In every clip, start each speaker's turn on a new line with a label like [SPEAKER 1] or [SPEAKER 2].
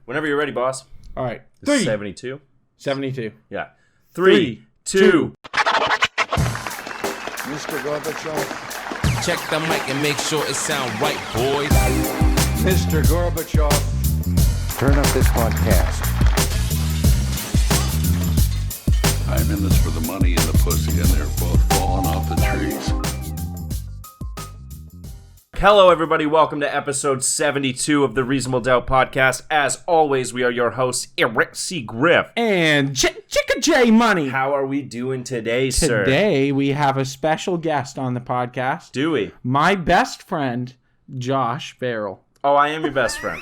[SPEAKER 1] Whenever you're ready, boss.
[SPEAKER 2] All right.
[SPEAKER 1] 72?
[SPEAKER 2] 72.
[SPEAKER 1] Yeah. 3, 2.
[SPEAKER 3] Mr. Gorbachev.
[SPEAKER 4] Check the mic and make sure it sound right, boys.
[SPEAKER 3] Mr. Gorbachev.
[SPEAKER 5] Turn up this podcast.
[SPEAKER 6] I'm in this for the money and the pussy, and they're both falling off the trees.
[SPEAKER 1] Hello, everybody. Welcome to episode 72 of the Reasonable Doubt podcast. As always, we are your hosts, Eric C. Griff.
[SPEAKER 2] And Chicka J Money.
[SPEAKER 1] How are we doing today, sir?
[SPEAKER 2] Today, we have a special guest on the podcast.
[SPEAKER 1] Do we?
[SPEAKER 2] My best friend, Josh Farrell.
[SPEAKER 1] Oh, I am your best friend.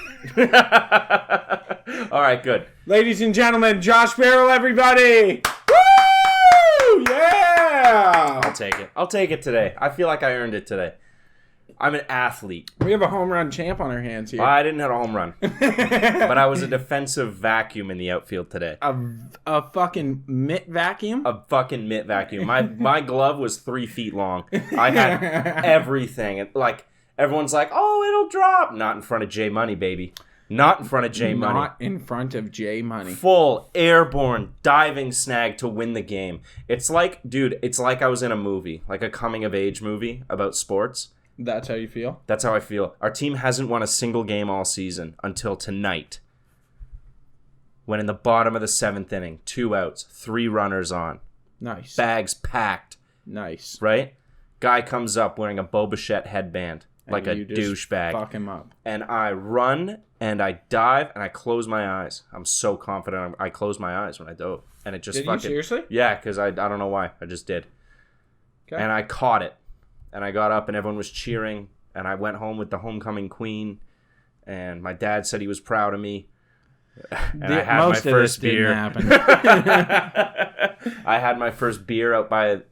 [SPEAKER 1] All right, good.
[SPEAKER 2] Ladies and gentlemen, Josh Farrell, everybody. Woo! Yeah!
[SPEAKER 1] I'll take it today. I feel like I earned it today. I'm an athlete.
[SPEAKER 2] We have a home run champ on our hands here.
[SPEAKER 1] Well, I didn't hit a home run. But I was a defensive vacuum in the outfield today.
[SPEAKER 2] A fucking mitt vacuum?
[SPEAKER 1] A fucking mitt vacuum. My glove was 3 feet long. I had everything. Like, everyone's like, oh, it'll drop. Not in front of J Money, baby. Not in front of J Money.
[SPEAKER 2] Not in front of J Money.
[SPEAKER 1] Full airborne diving snag to win the game. It's like, dude, it's like I was in a movie. Like a coming of age movie about sports.
[SPEAKER 2] That's how you feel?
[SPEAKER 1] That's how I feel. Our team hasn't won a single game all season until tonight. When in the bottom of the 7th inning, 2 outs, 3 runners on.
[SPEAKER 2] Nice.
[SPEAKER 1] Bags packed.
[SPEAKER 2] Nice.
[SPEAKER 1] Right? Guy comes up wearing a Boba Fett headband. Like a douchebag.
[SPEAKER 2] Fuck him up.
[SPEAKER 1] And I run and I dive and I close my eyes. I'm so confident. I closed my eyes when I dove. And it just
[SPEAKER 2] Did you seriously?
[SPEAKER 1] Yeah, because I don't know why. I just did. Okay. And I caught it. And I got up and everyone was cheering. And I went home with the homecoming queen. And my dad said he was proud of me. And I had my first beer. I had my first beer out by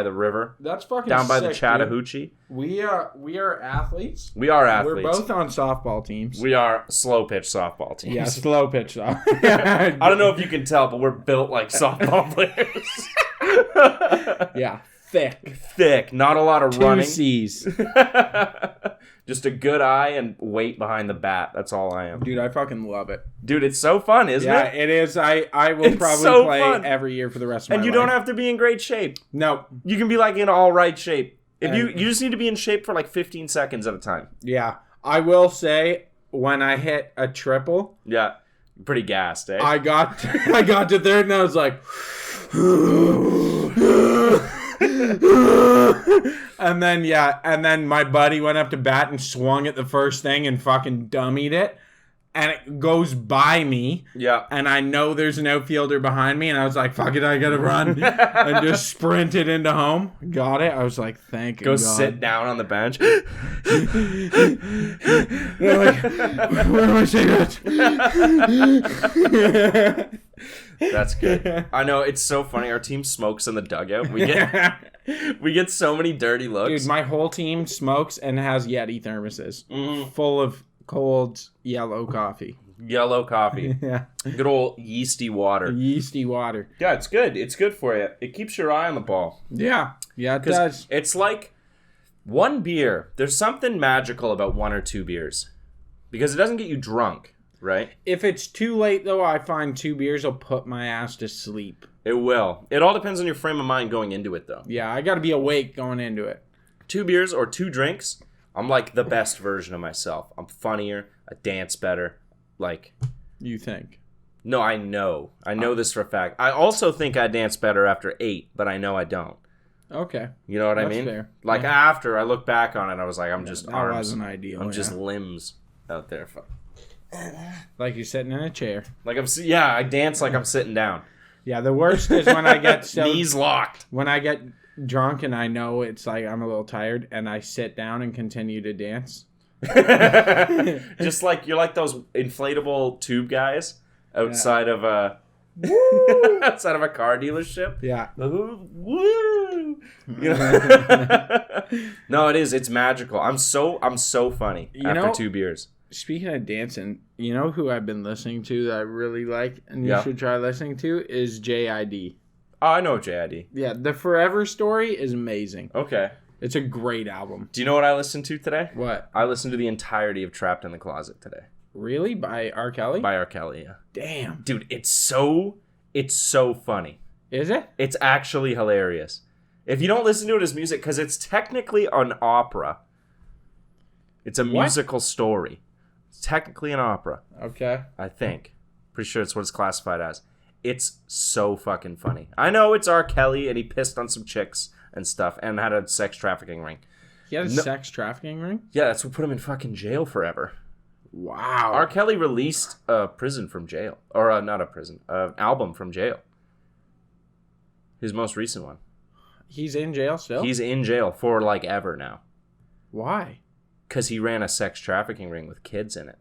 [SPEAKER 1] the river.
[SPEAKER 2] That's fucking
[SPEAKER 1] down by
[SPEAKER 2] sick,
[SPEAKER 1] the Chattahoochee.
[SPEAKER 2] Dude. We are athletes.
[SPEAKER 1] We are athletes.
[SPEAKER 2] We're both on softball teams.
[SPEAKER 1] We are slow pitch softball teams.
[SPEAKER 2] Yeah, slow pitch softball.
[SPEAKER 1] I don't know if you can tell, but we're built like softball players.
[SPEAKER 2] Yeah, thick. Not a lot of
[SPEAKER 1] 2
[SPEAKER 2] running.
[SPEAKER 1] C's. Just a good eye and weight behind the bat. That's all I am.
[SPEAKER 2] Dude, I fucking love it.
[SPEAKER 1] Dude, it's so fun, isn't it?
[SPEAKER 2] Yeah, it is. I will probably play every year for the rest of my life.
[SPEAKER 1] And you don't have to be in great shape.
[SPEAKER 2] No.
[SPEAKER 1] You can be like in all right shape. If you just need to be in shape for like 15 seconds at a time.
[SPEAKER 2] Yeah. I will say, when I hit a triple.
[SPEAKER 1] Yeah. Pretty gassed, eh?
[SPEAKER 2] I got to third and I was like. And then my buddy went up to bat and swung at the first thing and fucking dummied it. And it goes by me.
[SPEAKER 1] Yeah.
[SPEAKER 2] And I know there's an outfielder behind me. And I was like, fuck it, I gotta run. And just sprinted into home. Got it. I was like, thank God.
[SPEAKER 1] Go sit down on the bench.
[SPEAKER 2] They're like, where are my cigarettes?
[SPEAKER 1] That's good. I know, it's so funny. Our team smokes in the dugout. We get so many dirty looks.
[SPEAKER 2] Dude, my whole team smokes and has Yeti thermoses full of cold yellow coffee.
[SPEAKER 1] Yellow coffee.
[SPEAKER 2] Yeah.
[SPEAKER 1] Good old yeasty water.
[SPEAKER 2] Yeasty water.
[SPEAKER 1] Yeah, it's good. It's good for you. It keeps your eye on the ball.
[SPEAKER 2] Yeah. Yeah, it does.
[SPEAKER 1] It's like one beer. There's something magical about 1 or 2 beers. Because it doesn't get you drunk, right?
[SPEAKER 2] If it's too late, though, I find 2 beers will put my ass to sleep.
[SPEAKER 1] It will. It all depends on your frame of mind going into it, though.
[SPEAKER 2] Yeah, I got to be awake going into it.
[SPEAKER 1] 2 beers or 2 drinks, I'm like the best version of myself. I'm funnier. I dance better. Like,
[SPEAKER 2] you think?
[SPEAKER 1] No, I know. I know this for a fact. I also think I dance better after 8, but I know I don't.
[SPEAKER 2] Okay.
[SPEAKER 1] You know what I mean?
[SPEAKER 2] Fair.
[SPEAKER 1] Like, after I look back on it, I was like, I'm just
[SPEAKER 2] that
[SPEAKER 1] arms.
[SPEAKER 2] wasn't ideal.
[SPEAKER 1] I'm just limbs out there.
[SPEAKER 2] Like you're sitting in a chair.
[SPEAKER 1] Like I dance like I'm sitting down.
[SPEAKER 2] Yeah, the worst is when I get
[SPEAKER 1] knees locked.
[SPEAKER 2] When I get drunk and I know it's like I'm a little tired and I sit down and continue to dance.
[SPEAKER 1] Just like you're like those inflatable tube guys outside of a outside of a car dealership.
[SPEAKER 2] Yeah.
[SPEAKER 1] Woo! You know? No, it is. It's magical. I'm so funny after 2 beers.
[SPEAKER 2] Speaking of dancing, you know who I've been listening to that I really like and you should try listening to is JID.
[SPEAKER 1] Oh, I know JID.
[SPEAKER 2] Yeah, the Forever Story is amazing.
[SPEAKER 1] Okay.
[SPEAKER 2] It's a great album.
[SPEAKER 1] Do you know what I listened to today?
[SPEAKER 2] What?
[SPEAKER 1] I listened to the entirety of Trapped in the Closet today.
[SPEAKER 2] Really? By R. Kelly?
[SPEAKER 1] By R. Kelly, yeah.
[SPEAKER 2] Damn.
[SPEAKER 1] Dude, it's so funny.
[SPEAKER 2] Is it?
[SPEAKER 1] It's actually hilarious. If you don't listen to it as music, because it's technically an opera. It's a musical story. It's technically an opera.
[SPEAKER 2] Okay.
[SPEAKER 1] I think. Pretty sure it's what it's classified as. It's so fucking funny. I know it's R. Kelly and he pissed on some chicks and stuff and had a sex trafficking ring.
[SPEAKER 2] He had a sex trafficking ring?
[SPEAKER 1] Yeah, that's what put him in fucking jail forever.
[SPEAKER 2] Wow.
[SPEAKER 1] R. Kelly released a prison from jail. Or not a prison. An album from jail. His most recent one.
[SPEAKER 2] He's in jail still?
[SPEAKER 1] He's in jail for like ever now.
[SPEAKER 2] Why?
[SPEAKER 1] Because he ran a sex trafficking ring with kids in it.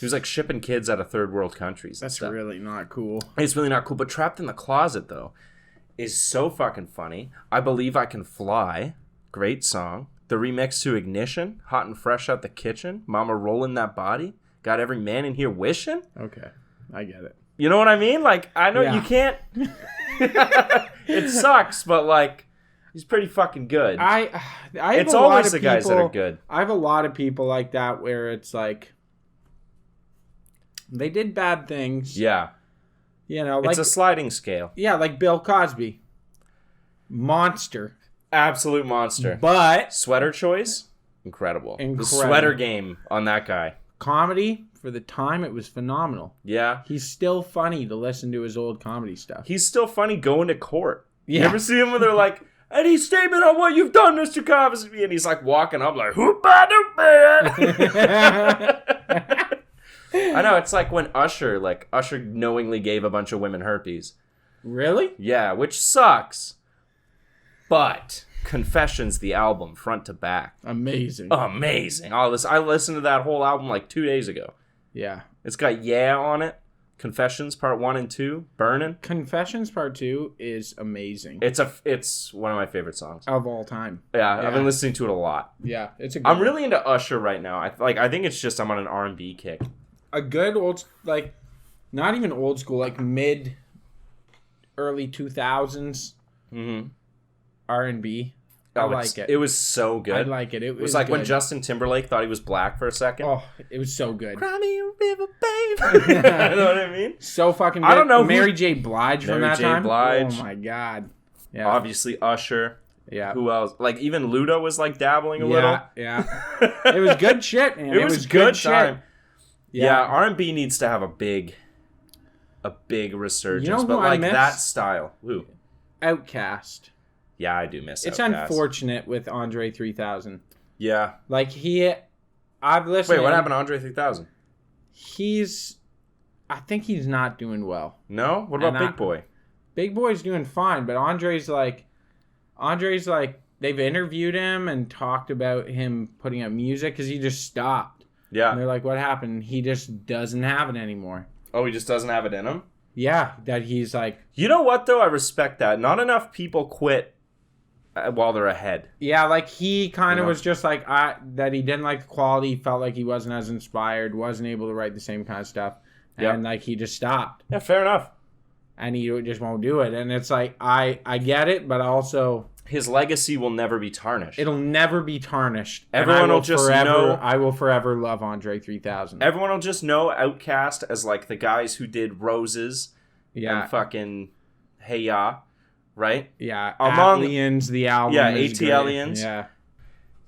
[SPEAKER 1] He was like shipping kids out of third world countries.
[SPEAKER 2] That's really not cool.
[SPEAKER 1] It's really not cool. But Trapped in the Closet, though, is so fucking funny. I Believe I Can Fly. Great song. The remix to Ignition. Hot and Fresh Out the Kitchen. Mama Rollin' That Body. Got Every Man in Here Wishing.
[SPEAKER 2] Okay. I get it.
[SPEAKER 1] You know what I mean? Like, I know you can't... It sucks, but like... He's pretty fucking good.
[SPEAKER 2] It's
[SPEAKER 1] always the guys that are good.
[SPEAKER 2] I have a lot of people like that where it's like they did bad things.
[SPEAKER 1] Yeah.
[SPEAKER 2] You know, like
[SPEAKER 1] it's a sliding scale.
[SPEAKER 2] Yeah, like Bill Cosby. Monster.
[SPEAKER 1] Absolute monster.
[SPEAKER 2] But
[SPEAKER 1] sweater choice, incredible. The sweater game on that guy.
[SPEAKER 2] Comedy, for the time it was phenomenal.
[SPEAKER 1] Yeah.
[SPEAKER 2] He's still funny to listen to his old comedy stuff.
[SPEAKER 1] He's still funny going to court.
[SPEAKER 2] Yeah.
[SPEAKER 1] You ever see him when they're like, any statement on what you've done, Mr. Cosby? And he's like walking up like, I know, it's like when Usher knowingly gave a bunch of women herpes.
[SPEAKER 2] Really?
[SPEAKER 1] Yeah, which sucks. But Confessions, the album, front to back.
[SPEAKER 2] Amazing.
[SPEAKER 1] I listened to that whole album like 2 days ago.
[SPEAKER 2] Yeah.
[SPEAKER 1] It's got Yeah on it. Confessions Part 1 and 2, Burnin'.
[SPEAKER 2] Confessions Part 2 is amazing.
[SPEAKER 1] It's one of my favorite songs
[SPEAKER 2] of all time.
[SPEAKER 1] Yeah, I've been listening to it a lot.
[SPEAKER 2] Yeah, it's a good
[SPEAKER 1] I'm really into Usher right now. I think it's just I'm on an R&B kick.
[SPEAKER 2] A good old, like, not even old school, like mid early 2000s R&B. I like it.
[SPEAKER 1] It was so good.
[SPEAKER 2] I like it. It was
[SPEAKER 1] like
[SPEAKER 2] good.
[SPEAKER 1] when Justin Timberlake thought he was black for a second.
[SPEAKER 2] Oh, it was so good.
[SPEAKER 1] Cry me a river, babe. You know what I mean?
[SPEAKER 2] So fucking good.
[SPEAKER 1] I don't know
[SPEAKER 2] Mary J. Blige from that time.
[SPEAKER 1] Blige.
[SPEAKER 2] Oh my god. Yeah.
[SPEAKER 1] Obviously Usher.
[SPEAKER 2] Yeah.
[SPEAKER 1] Who else? Like even Luda was like dabbling a little.
[SPEAKER 2] Yeah. It was good shit, man.
[SPEAKER 1] It was good time.
[SPEAKER 2] Shit.
[SPEAKER 1] Yeah, R&B needs to have a big resurgence.
[SPEAKER 2] You know who
[SPEAKER 1] but like
[SPEAKER 2] I miss?
[SPEAKER 1] that style. Who?
[SPEAKER 2] Outkast.
[SPEAKER 1] Yeah, I do miss
[SPEAKER 2] It's
[SPEAKER 1] Outkast.
[SPEAKER 2] unfortunate with Andre 3000.
[SPEAKER 1] Yeah.
[SPEAKER 2] Like I've listened.
[SPEAKER 1] Wait, what happened to Andre 3000?
[SPEAKER 2] I think he's not doing well.
[SPEAKER 1] No? What about Big Boy?
[SPEAKER 2] Big Boy's doing fine, but Andre's like, they've interviewed him and talked about him putting out music because he just stopped.
[SPEAKER 1] Yeah.
[SPEAKER 2] And they're like, what happened? He just doesn't have it anymore.
[SPEAKER 1] Oh, he just doesn't have it in him?
[SPEAKER 2] Yeah, that he's like...
[SPEAKER 1] You know what, though? I respect that. Not enough people quit while they're ahead.
[SPEAKER 2] Yeah, like he kind of was just like, that he didn't like the quality, felt like he wasn't as inspired, wasn't able to write the same kind of stuff. And like he just stopped.
[SPEAKER 1] Yeah, fair enough.
[SPEAKER 2] And he just won't do it. And it's like, I get it, but also...
[SPEAKER 1] His legacy will never be tarnished.
[SPEAKER 2] It'll never be tarnished.
[SPEAKER 1] Everyone will just know...
[SPEAKER 2] I will forever love Andre 3000.
[SPEAKER 1] Everyone will just know Outkast as like the guys who did Roses and fucking Hey Ya, right?
[SPEAKER 2] Yeah, ATLiens, the album.
[SPEAKER 1] Yeah,
[SPEAKER 2] is
[SPEAKER 1] ATLiens.
[SPEAKER 2] Great.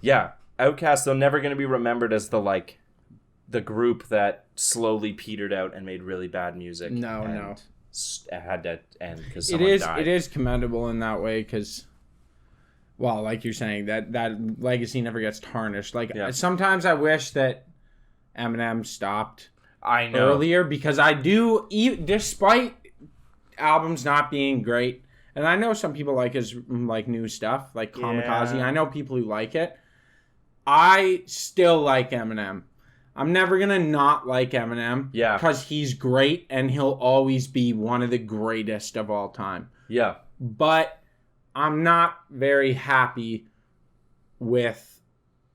[SPEAKER 1] Yeah, Outkast, they're never going to be remembered as the group that slowly petered out and made really bad music.
[SPEAKER 2] No.
[SPEAKER 1] Had to end because someone died.
[SPEAKER 2] It is commendable in that way because... Well, like you're saying, that legacy never gets tarnished. Like, sometimes I wish that Eminem stopped earlier because I do, despite albums not being great, and I know some people like his like new stuff, like Kamikaze. I know people who like it. I still like Eminem. I'm never going to not like Eminem because he's great and he'll always be one of the greatest of all time.
[SPEAKER 1] Yeah.
[SPEAKER 2] But... I'm not very happy with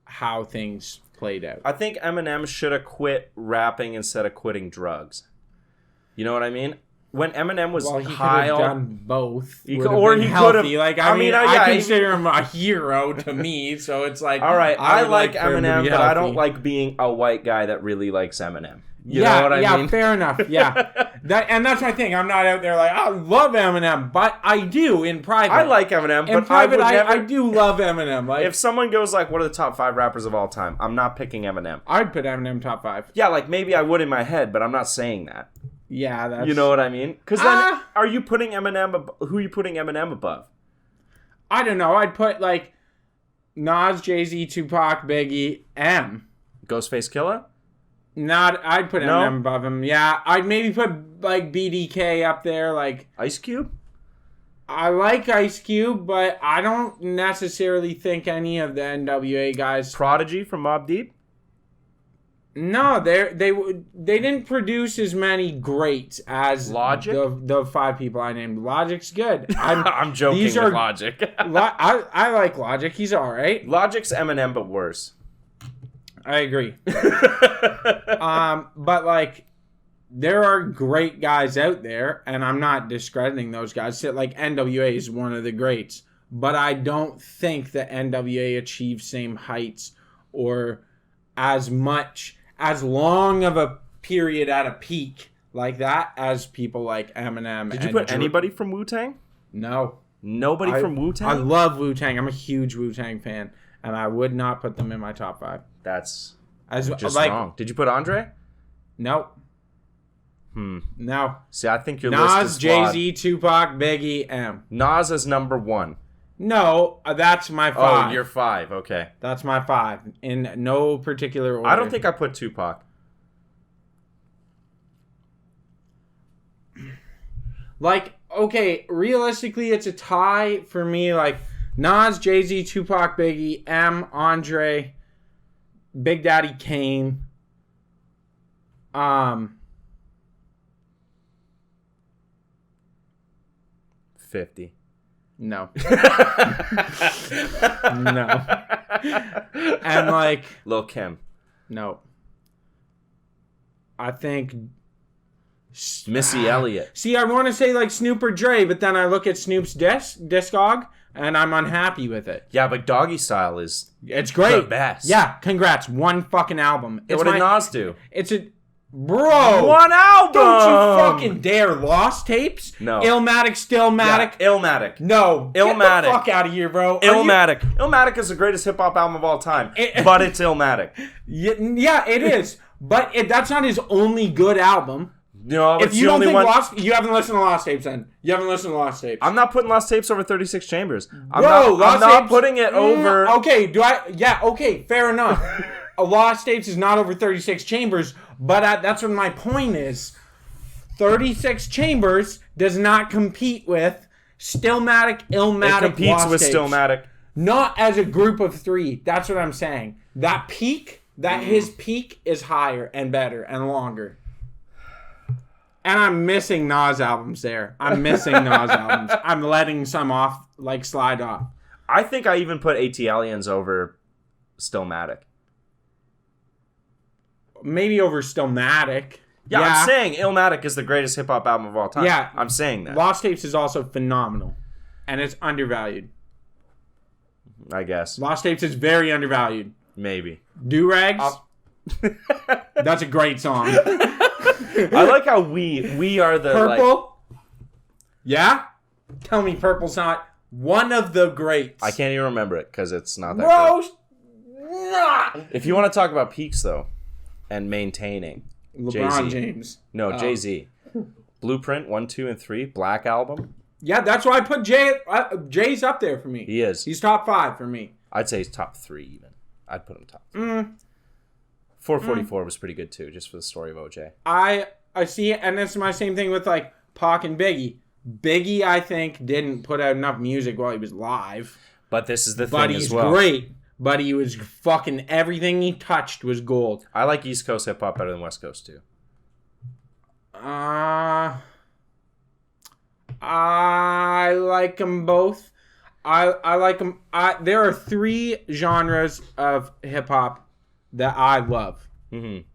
[SPEAKER 2] how things played out.
[SPEAKER 1] I think Eminem should have quit rapping instead of quitting drugs. You know what I mean? When Eminem was
[SPEAKER 2] he
[SPEAKER 1] high,
[SPEAKER 2] could have done both.
[SPEAKER 1] He could have.
[SPEAKER 2] Like I consider him a hero to me. So it's like,
[SPEAKER 1] all right, I like Eminem,
[SPEAKER 2] but
[SPEAKER 1] I don't like being a white guy that really likes Eminem. You know what I mean?
[SPEAKER 2] Yeah, fair enough. Yeah. That's my thing. I'm not out there like, I love Eminem, but I do in private.
[SPEAKER 1] I like Eminem,
[SPEAKER 2] in
[SPEAKER 1] but
[SPEAKER 2] private,
[SPEAKER 1] I
[SPEAKER 2] do love Eminem. Like,
[SPEAKER 1] if someone goes like, what are the top 5 rappers of all time? I'm not picking Eminem.
[SPEAKER 2] I'd put Eminem top 5.
[SPEAKER 1] Yeah, like maybe I would in my head, but I'm not saying that.
[SPEAKER 2] Yeah, that's...
[SPEAKER 1] You know what I mean? Because then, are you putting Eminem... Who are you putting Eminem above?
[SPEAKER 2] I don't know. I'd put, like, Nas, Jay-Z, Tupac, Biggie, M.
[SPEAKER 1] Ghostface Killah?
[SPEAKER 2] I'd put Eminem above him. Yeah, I'd maybe put, like, BDK up there, like...
[SPEAKER 1] Ice Cube?
[SPEAKER 2] I like Ice Cube, but I don't necessarily think any of the NWA guys...
[SPEAKER 1] Prodigy from Mobb Deep?
[SPEAKER 2] No, they didn't produce as many greats as
[SPEAKER 1] Logic.
[SPEAKER 2] The 5 people I named. Logic's good.
[SPEAKER 1] I'm joking with Logic.
[SPEAKER 2] I like Logic. He's all right.
[SPEAKER 1] Logic's Eminem, but worse.
[SPEAKER 2] I agree. But like, there are great guys out there, and I'm not discrediting those guys. Like NWA is one of the greats, but I don't think that NWA achieved same heights or as long of a period at a peak like that as people like Eminem.
[SPEAKER 1] Did you put anybody from Wu-Tang?
[SPEAKER 2] No.
[SPEAKER 1] Nobody from Wu-Tang?
[SPEAKER 2] I love Wu-Tang. I'm a huge Wu-Tang fan, and I would not put them in my top 5.
[SPEAKER 1] That's
[SPEAKER 2] just
[SPEAKER 1] wrong. Did you put Andre?
[SPEAKER 2] No. No.
[SPEAKER 1] See, I think your list is
[SPEAKER 2] Nas, Jay-Z, Tupac, Biggie, M.
[SPEAKER 1] Nas is number 1.
[SPEAKER 2] No, that's my 5.
[SPEAKER 1] Oh, you're 5. Okay.
[SPEAKER 2] That's my 5 in no particular order.
[SPEAKER 1] I don't think I put Tupac.
[SPEAKER 2] Like, okay, realistically, it's a tie for me. Like, Nas, Jay-Z, Tupac, Biggie, M, Andre, Big Daddy Kane.
[SPEAKER 1] 50.
[SPEAKER 2] No. No. And like...
[SPEAKER 1] Lil' Kim.
[SPEAKER 2] No. I think...
[SPEAKER 1] Missy Elliott.
[SPEAKER 2] See, I want to say like Snoop or Dre, but then I look at Snoop's discog, and I'm unhappy with it.
[SPEAKER 1] Yeah, but Doggy Style is...
[SPEAKER 2] It's great.
[SPEAKER 1] The best.
[SPEAKER 2] Yeah, congrats. One fucking album.
[SPEAKER 1] What did Nas do?
[SPEAKER 2] It's a... Bro!
[SPEAKER 1] One album!
[SPEAKER 2] Don't you fucking dare. Lost Tapes?
[SPEAKER 1] No.
[SPEAKER 2] Illmatic, Stillmatic?
[SPEAKER 1] Yeah, Illmatic.
[SPEAKER 2] No.
[SPEAKER 1] Illmatic.
[SPEAKER 2] Get the fuck out of here, bro.
[SPEAKER 1] Illmatic. Illmatic is the greatest hip-hop album of all time. But it's Illmatic.
[SPEAKER 2] Yeah, it is. But that's not his only good album.
[SPEAKER 1] No, but
[SPEAKER 2] if you don't think you haven't listened to Lost Tapes, then you haven't listened to Lost Tapes.
[SPEAKER 1] I'm not putting Lost Tapes over 36 Chambers. I'm not putting it over.
[SPEAKER 2] Okay, okay, fair enough. Lost Tapes is not over 36 Chambers, but that's what my point is. 36 Chambers does not compete with Stillmatic, Illmatic,
[SPEAKER 1] It competes
[SPEAKER 2] Lost
[SPEAKER 1] with
[SPEAKER 2] Tapes.
[SPEAKER 1] Stillmatic.
[SPEAKER 2] Not as a group of 3. That's what I'm saying. That peak, his peak is higher and better and longer. And I'm missing Nas albums there. I'm letting some off, like slide off.
[SPEAKER 1] I think I even put ATLiens over Stillmatic.
[SPEAKER 2] Maybe over Stillmatic.
[SPEAKER 1] Yeah, I'm saying Illmatic is the greatest hip-hop album of all time.
[SPEAKER 2] Yeah.
[SPEAKER 1] I'm saying that.
[SPEAKER 2] Lost Tapes is also phenomenal. And it's undervalued.
[SPEAKER 1] I guess.
[SPEAKER 2] Lost Tapes is very undervalued.
[SPEAKER 1] Maybe.
[SPEAKER 2] Do-Rags? That's a great song.
[SPEAKER 1] I like how we are the...
[SPEAKER 2] Purple? Yeah? Tell me Purple's not one of the greats.
[SPEAKER 1] I can't even remember it because it's not that good. If you want to talk about peaks, though, and maintaining...
[SPEAKER 2] LeBron James.
[SPEAKER 1] No, Jay-Z. Blueprint 1, 2, and 3. Black Album.
[SPEAKER 2] Yeah, that's why I put Jay's up there for me.
[SPEAKER 1] He is.
[SPEAKER 2] He's top 5 for me.
[SPEAKER 1] I'd say he's top 3 even. I'd put him top 3. 444 was pretty good too, just for the story of OJ.
[SPEAKER 2] I see it, and it's my same thing with like Pac and Biggie. Biggie, I think, didn't put out enough music while he was live.
[SPEAKER 1] But this is the thing as well.
[SPEAKER 2] But he's great. But he was fucking everything he touched was gold.
[SPEAKER 1] I like East Coast hip hop better than West Coast too.
[SPEAKER 2] I like them both. I like them. There are 3 genres of hip hop that I love.
[SPEAKER 1] Mm-hmm.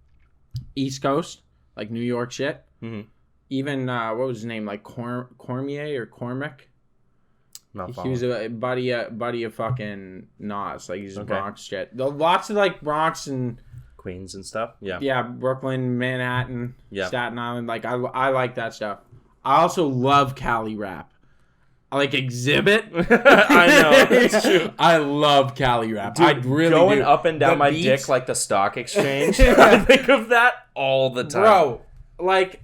[SPEAKER 2] East Coast, like New York shit.
[SPEAKER 1] Mm-hmm.
[SPEAKER 2] Even, what was his name? Like Cormier or Cormac?
[SPEAKER 1] Not
[SPEAKER 2] He was a buddy of fucking Nas. Like, he's a Bronx shit. Lots of, like, Bronx and
[SPEAKER 1] Queens and stuff. Yeah.
[SPEAKER 2] Yeah, Brooklyn, Manhattan, Staten Island. Like, I like that stuff. I also love Cali rap. I like Exhibit.
[SPEAKER 1] I know. It's true.
[SPEAKER 2] I love Cali rap. Dude, I really
[SPEAKER 1] going
[SPEAKER 2] do.
[SPEAKER 1] up and down my dick like the stock exchange. I think of that all the time.
[SPEAKER 2] Bro, like,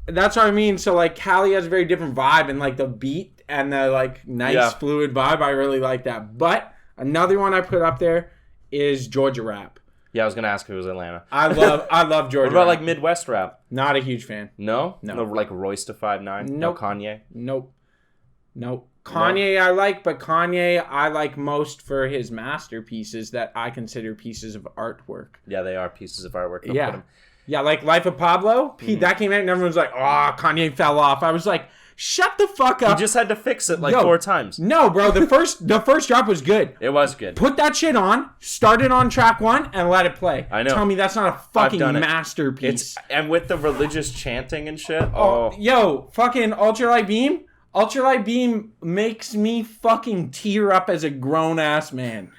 [SPEAKER 2] that's what I mean. So, like, Cali has a very different vibe, and, like, the beat and the, like, nice fluid vibe, I really like that. But another one I put up there is Georgia rap.
[SPEAKER 1] Yeah, I was gonna ask if it was Atlanta.
[SPEAKER 2] I love Georgia.
[SPEAKER 1] What about
[SPEAKER 2] rap.
[SPEAKER 1] like Midwest rap?
[SPEAKER 2] Not a huge fan.
[SPEAKER 1] No, like Royce to 5'9".
[SPEAKER 2] Nope.
[SPEAKER 1] No Kanye.
[SPEAKER 2] Nope. Kanye I like, but Kanye I like most for his masterpieces that I consider pieces of artwork.
[SPEAKER 1] Yeah, they are pieces of artwork.
[SPEAKER 2] Yeah, like Life of Pablo. That came out and everyone was like, "Oh, Kanye fell off." I was like, "Shut the fuck up!"
[SPEAKER 1] You just had to fix it like 4 times.
[SPEAKER 2] No, bro. The first drop was good.
[SPEAKER 1] It was good.
[SPEAKER 2] Put that shit on, start it on track 1, and let it play.
[SPEAKER 1] I know.
[SPEAKER 2] Tell me that's not a fucking masterpiece.
[SPEAKER 1] And with the religious chanting and shit.
[SPEAKER 2] Yo, fucking Ultralight Beam. Ultralight Beam makes me fucking tear up as a grown ass man.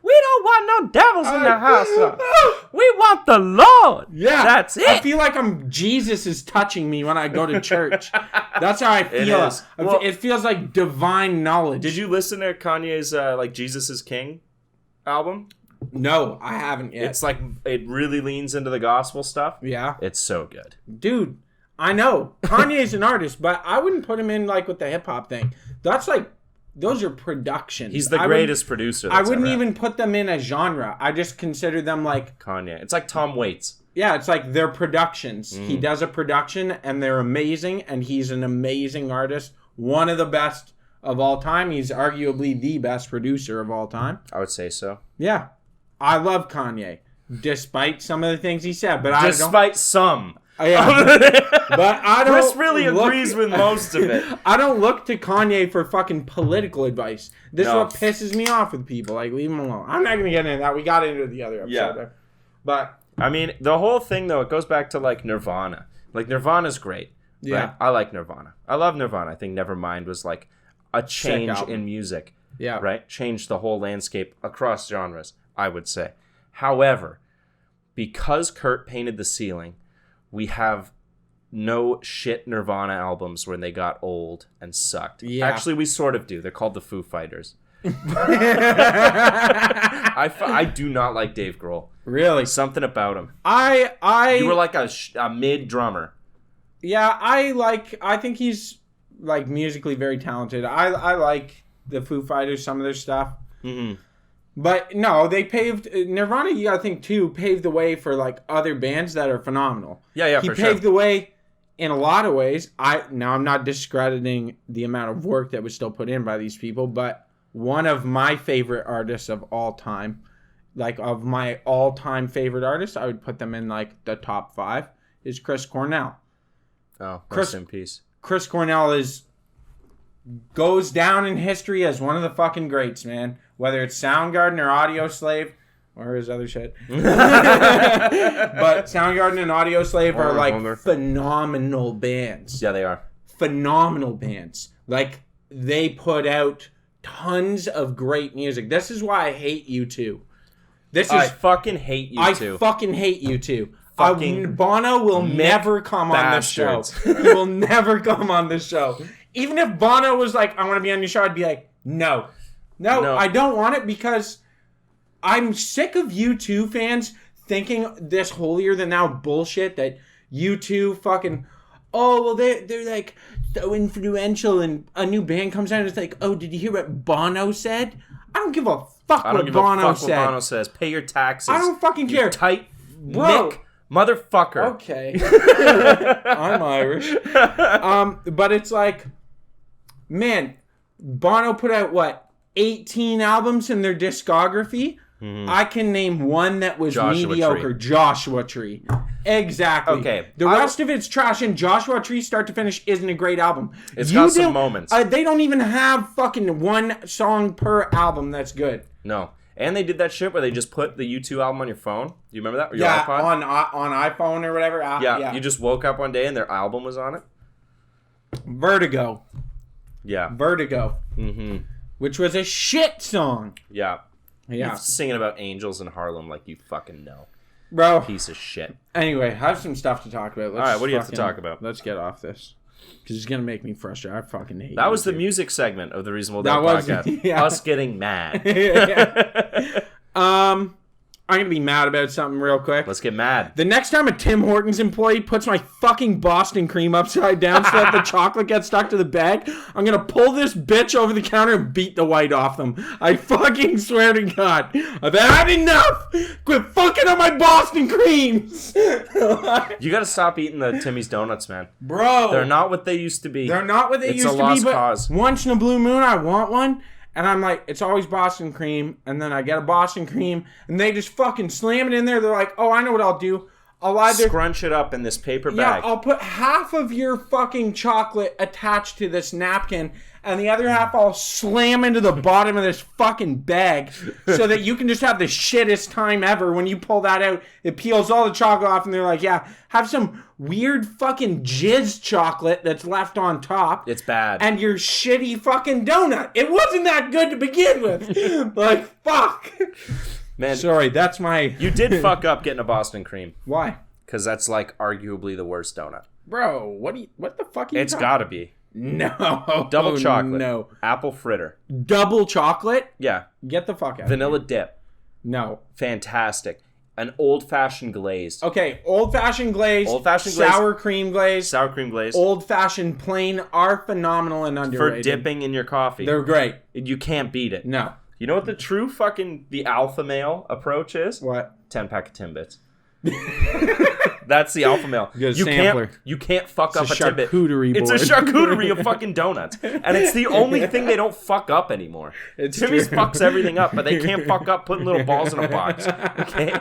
[SPEAKER 1] We don't want no devils in the house. We want the Lord.
[SPEAKER 2] Yeah.
[SPEAKER 1] That's it.
[SPEAKER 2] I feel like Jesus is touching me when I go to church. That's how I feel.
[SPEAKER 1] It is. Well,
[SPEAKER 2] it feels like divine knowledge.
[SPEAKER 1] Did you listen to Kanye's like Jesus is King album?
[SPEAKER 2] No, I haven't yet.
[SPEAKER 1] It's like it really leans into the gospel stuff.
[SPEAKER 2] Yeah.
[SPEAKER 1] It's so good.
[SPEAKER 2] Dude, I know. Kanye's an artist, but I wouldn't put him in like with the hip hop thing. That's like those are productions.
[SPEAKER 1] He's the greatest producer.
[SPEAKER 2] I wouldn't even put them in a genre. I just consider them like
[SPEAKER 1] Kanye. It's like Tom Waits.
[SPEAKER 2] Yeah, it's like they're productions. He does a production and they're amazing, and he's an amazing artist. One of the best of all time. He's arguably the best producer of all time.
[SPEAKER 1] I would say so.
[SPEAKER 2] Yeah. I love Kanye. Despite some of the things he said. But
[SPEAKER 1] Despite some.
[SPEAKER 2] Yeah. But I don't.
[SPEAKER 1] Chris really agrees with most of it.
[SPEAKER 2] I don't look to Kanye for fucking political advice. This is what pisses me off with people. Like, leave him alone. I'm not going to get into that. We got into the other episode there. But
[SPEAKER 1] I mean, the whole thing, though, it goes back to, like, Nirvana. Like, Nirvana's great.
[SPEAKER 2] Yeah.
[SPEAKER 1] Right? I like Nirvana. I love Nirvana. I think Nevermind was, like, a change in music.
[SPEAKER 2] Yeah.
[SPEAKER 1] Right? Changed the whole landscape across genres, I would say. However, because Kurt painted the ceiling, we have no shit Nirvana albums when they got old and sucked.
[SPEAKER 2] Yeah.
[SPEAKER 1] Actually, we sort of do. They're called the Foo Fighters. I do not like Dave Grohl.
[SPEAKER 2] Really?
[SPEAKER 1] Something about him.
[SPEAKER 2] You
[SPEAKER 1] were like a mid drummer.
[SPEAKER 2] Yeah, I think he's like musically very talented. I like the Foo Fighters, some of their stuff.
[SPEAKER 1] Mm-hmm.
[SPEAKER 2] But no, they Nirvana, you gotta think too, paved the way for like other bands that are phenomenal.
[SPEAKER 1] Yeah,
[SPEAKER 2] he paved the way in a lot of ways. I'm not discrediting the amount of work that was still put in by these people, but one of my favorite artists of all time, like of my all-time favorite artists, I would put them in like the top 5, is Chris Cornell.
[SPEAKER 1] Oh, rest in peace.
[SPEAKER 2] Chris Cornell goes down in history as one of the fucking greats, man. Whether it's Soundgarden or Audioslave or his other shit. But Soundgarden and Audioslave are like phenomenal bands.
[SPEAKER 1] Yeah, they are.
[SPEAKER 2] Phenomenal bands. Like, they put out tons of great music. This is why I hate U2.
[SPEAKER 1] I fucking hate U2.
[SPEAKER 2] I fucking hate U2. Bono will never come on this show. He will never come on this show. Even if Bono was like, I want to be on your show, I'd be like, no, I don't want it, because I'm sick of U2 fans thinking this holier than thou bullshit that U2 fucking, they're like so influential, and a new band comes out and it's like, oh, did you hear what Bono said? I don't give a fuck what Bono
[SPEAKER 1] says. Pay your taxes.
[SPEAKER 2] I don't fucking care.
[SPEAKER 1] Tight Nick motherfucker.
[SPEAKER 2] Okay. I'm Irish. But it's like, man, Bono put out 18 albums in their discography? Mm-hmm. I can name one that was mediocre. Joshua Tree. Exactly.
[SPEAKER 1] Okay.
[SPEAKER 2] The rest of it's trash, and Joshua Tree, start to finish, isn't a great album.
[SPEAKER 1] It's got some moments.
[SPEAKER 2] They don't even have fucking one song per album that's good.
[SPEAKER 1] No. And they did that shit where they just put the U2 album on your phone. Do you remember that? Or your iPod?
[SPEAKER 2] on iPhone or whatever.
[SPEAKER 1] Yeah, you just woke up one day and their album was on it.
[SPEAKER 2] Vertigo.
[SPEAKER 1] Yeah.
[SPEAKER 2] Vertigo.
[SPEAKER 1] Mm-hmm.
[SPEAKER 2] Which was a shit song.
[SPEAKER 1] Yeah.
[SPEAKER 2] Yeah.
[SPEAKER 1] You're singing about angels in Harlem like you fucking know.
[SPEAKER 2] Bro.
[SPEAKER 1] Piece of shit.
[SPEAKER 2] Anyway, I have some stuff to talk about.
[SPEAKER 1] All right, what do you have to talk about?
[SPEAKER 2] Let's get off this. Because it's going to make me frustrated. I fucking hate
[SPEAKER 1] That was the music segment of the Reasonable Doubt podcast.
[SPEAKER 2] Yeah.
[SPEAKER 1] Us getting mad.
[SPEAKER 2] I'm going to be mad about something real quick.
[SPEAKER 1] Let's get mad.
[SPEAKER 2] The next time a Tim Hortons employee puts my fucking Boston cream upside down so that the chocolate gets stuck to the bag, I'm going to pull this bitch over the counter and beat the white off them. I fucking swear to God. I've had enough. Quit fucking on my Boston creams.
[SPEAKER 1] You got to stop eating the Timmy's Donuts, man.
[SPEAKER 2] Bro.
[SPEAKER 1] They're not what they used to be.
[SPEAKER 2] They're not what they used to be. It's a lost cause. Once in a blue moon, I want one. And I'm like, it's always Boston cream. And then I get a Boston cream. And they just fucking slam it in there. They're like, oh, I know what I'll do. I'll either
[SPEAKER 1] scrunch it up in this paper
[SPEAKER 2] Yeah,
[SPEAKER 1] bag.
[SPEAKER 2] I'll put half of your fucking chocolate attached to this napkin. And the other half I'll slam into the bottom of this fucking bag. So that you can just have the shittest time ever. When you pull that out, it peels all the chocolate off. And they're like, yeah, have some weird fucking jizz chocolate that's left on top.
[SPEAKER 1] It's bad.
[SPEAKER 2] And your shitty fucking donut. It wasn't that good to begin with. Like, fuck.
[SPEAKER 1] Man,
[SPEAKER 2] sorry, that's my...
[SPEAKER 1] You did fuck up getting a Boston cream.
[SPEAKER 2] Why?
[SPEAKER 1] Because that's like arguably the worst donut.
[SPEAKER 2] Bro, what the fuck are you
[SPEAKER 1] It's gotta be.
[SPEAKER 2] No.
[SPEAKER 1] Double chocolate.
[SPEAKER 2] No.
[SPEAKER 1] Apple fritter.
[SPEAKER 2] Double chocolate?
[SPEAKER 1] Yeah.
[SPEAKER 2] Get the fuck out
[SPEAKER 1] Vanilla
[SPEAKER 2] of here.
[SPEAKER 1] dip.
[SPEAKER 2] No.
[SPEAKER 1] Fantastic. An old-fashioned glaze.
[SPEAKER 2] Okay, old-fashioned glaze. Old-fashioned glaze. Sour cream glaze.
[SPEAKER 1] Sour cream glaze.
[SPEAKER 2] Old-fashioned plain are phenomenal and underrated.
[SPEAKER 1] For dipping in your coffee.
[SPEAKER 2] They're great.
[SPEAKER 1] You can't beat it.
[SPEAKER 2] No.
[SPEAKER 1] You know what the true fucking the alpha male approach is?
[SPEAKER 2] What?
[SPEAKER 1] 10-pack of Timbits. That's the alpha male. You can't fuck up a Timbit.
[SPEAKER 2] Charcuterie board.
[SPEAKER 1] It's a charcuterie of fucking donuts. And it's the only thing they don't fuck up anymore. Timmy's fucks everything up, but they can't fuck up putting little balls in a box. Okay?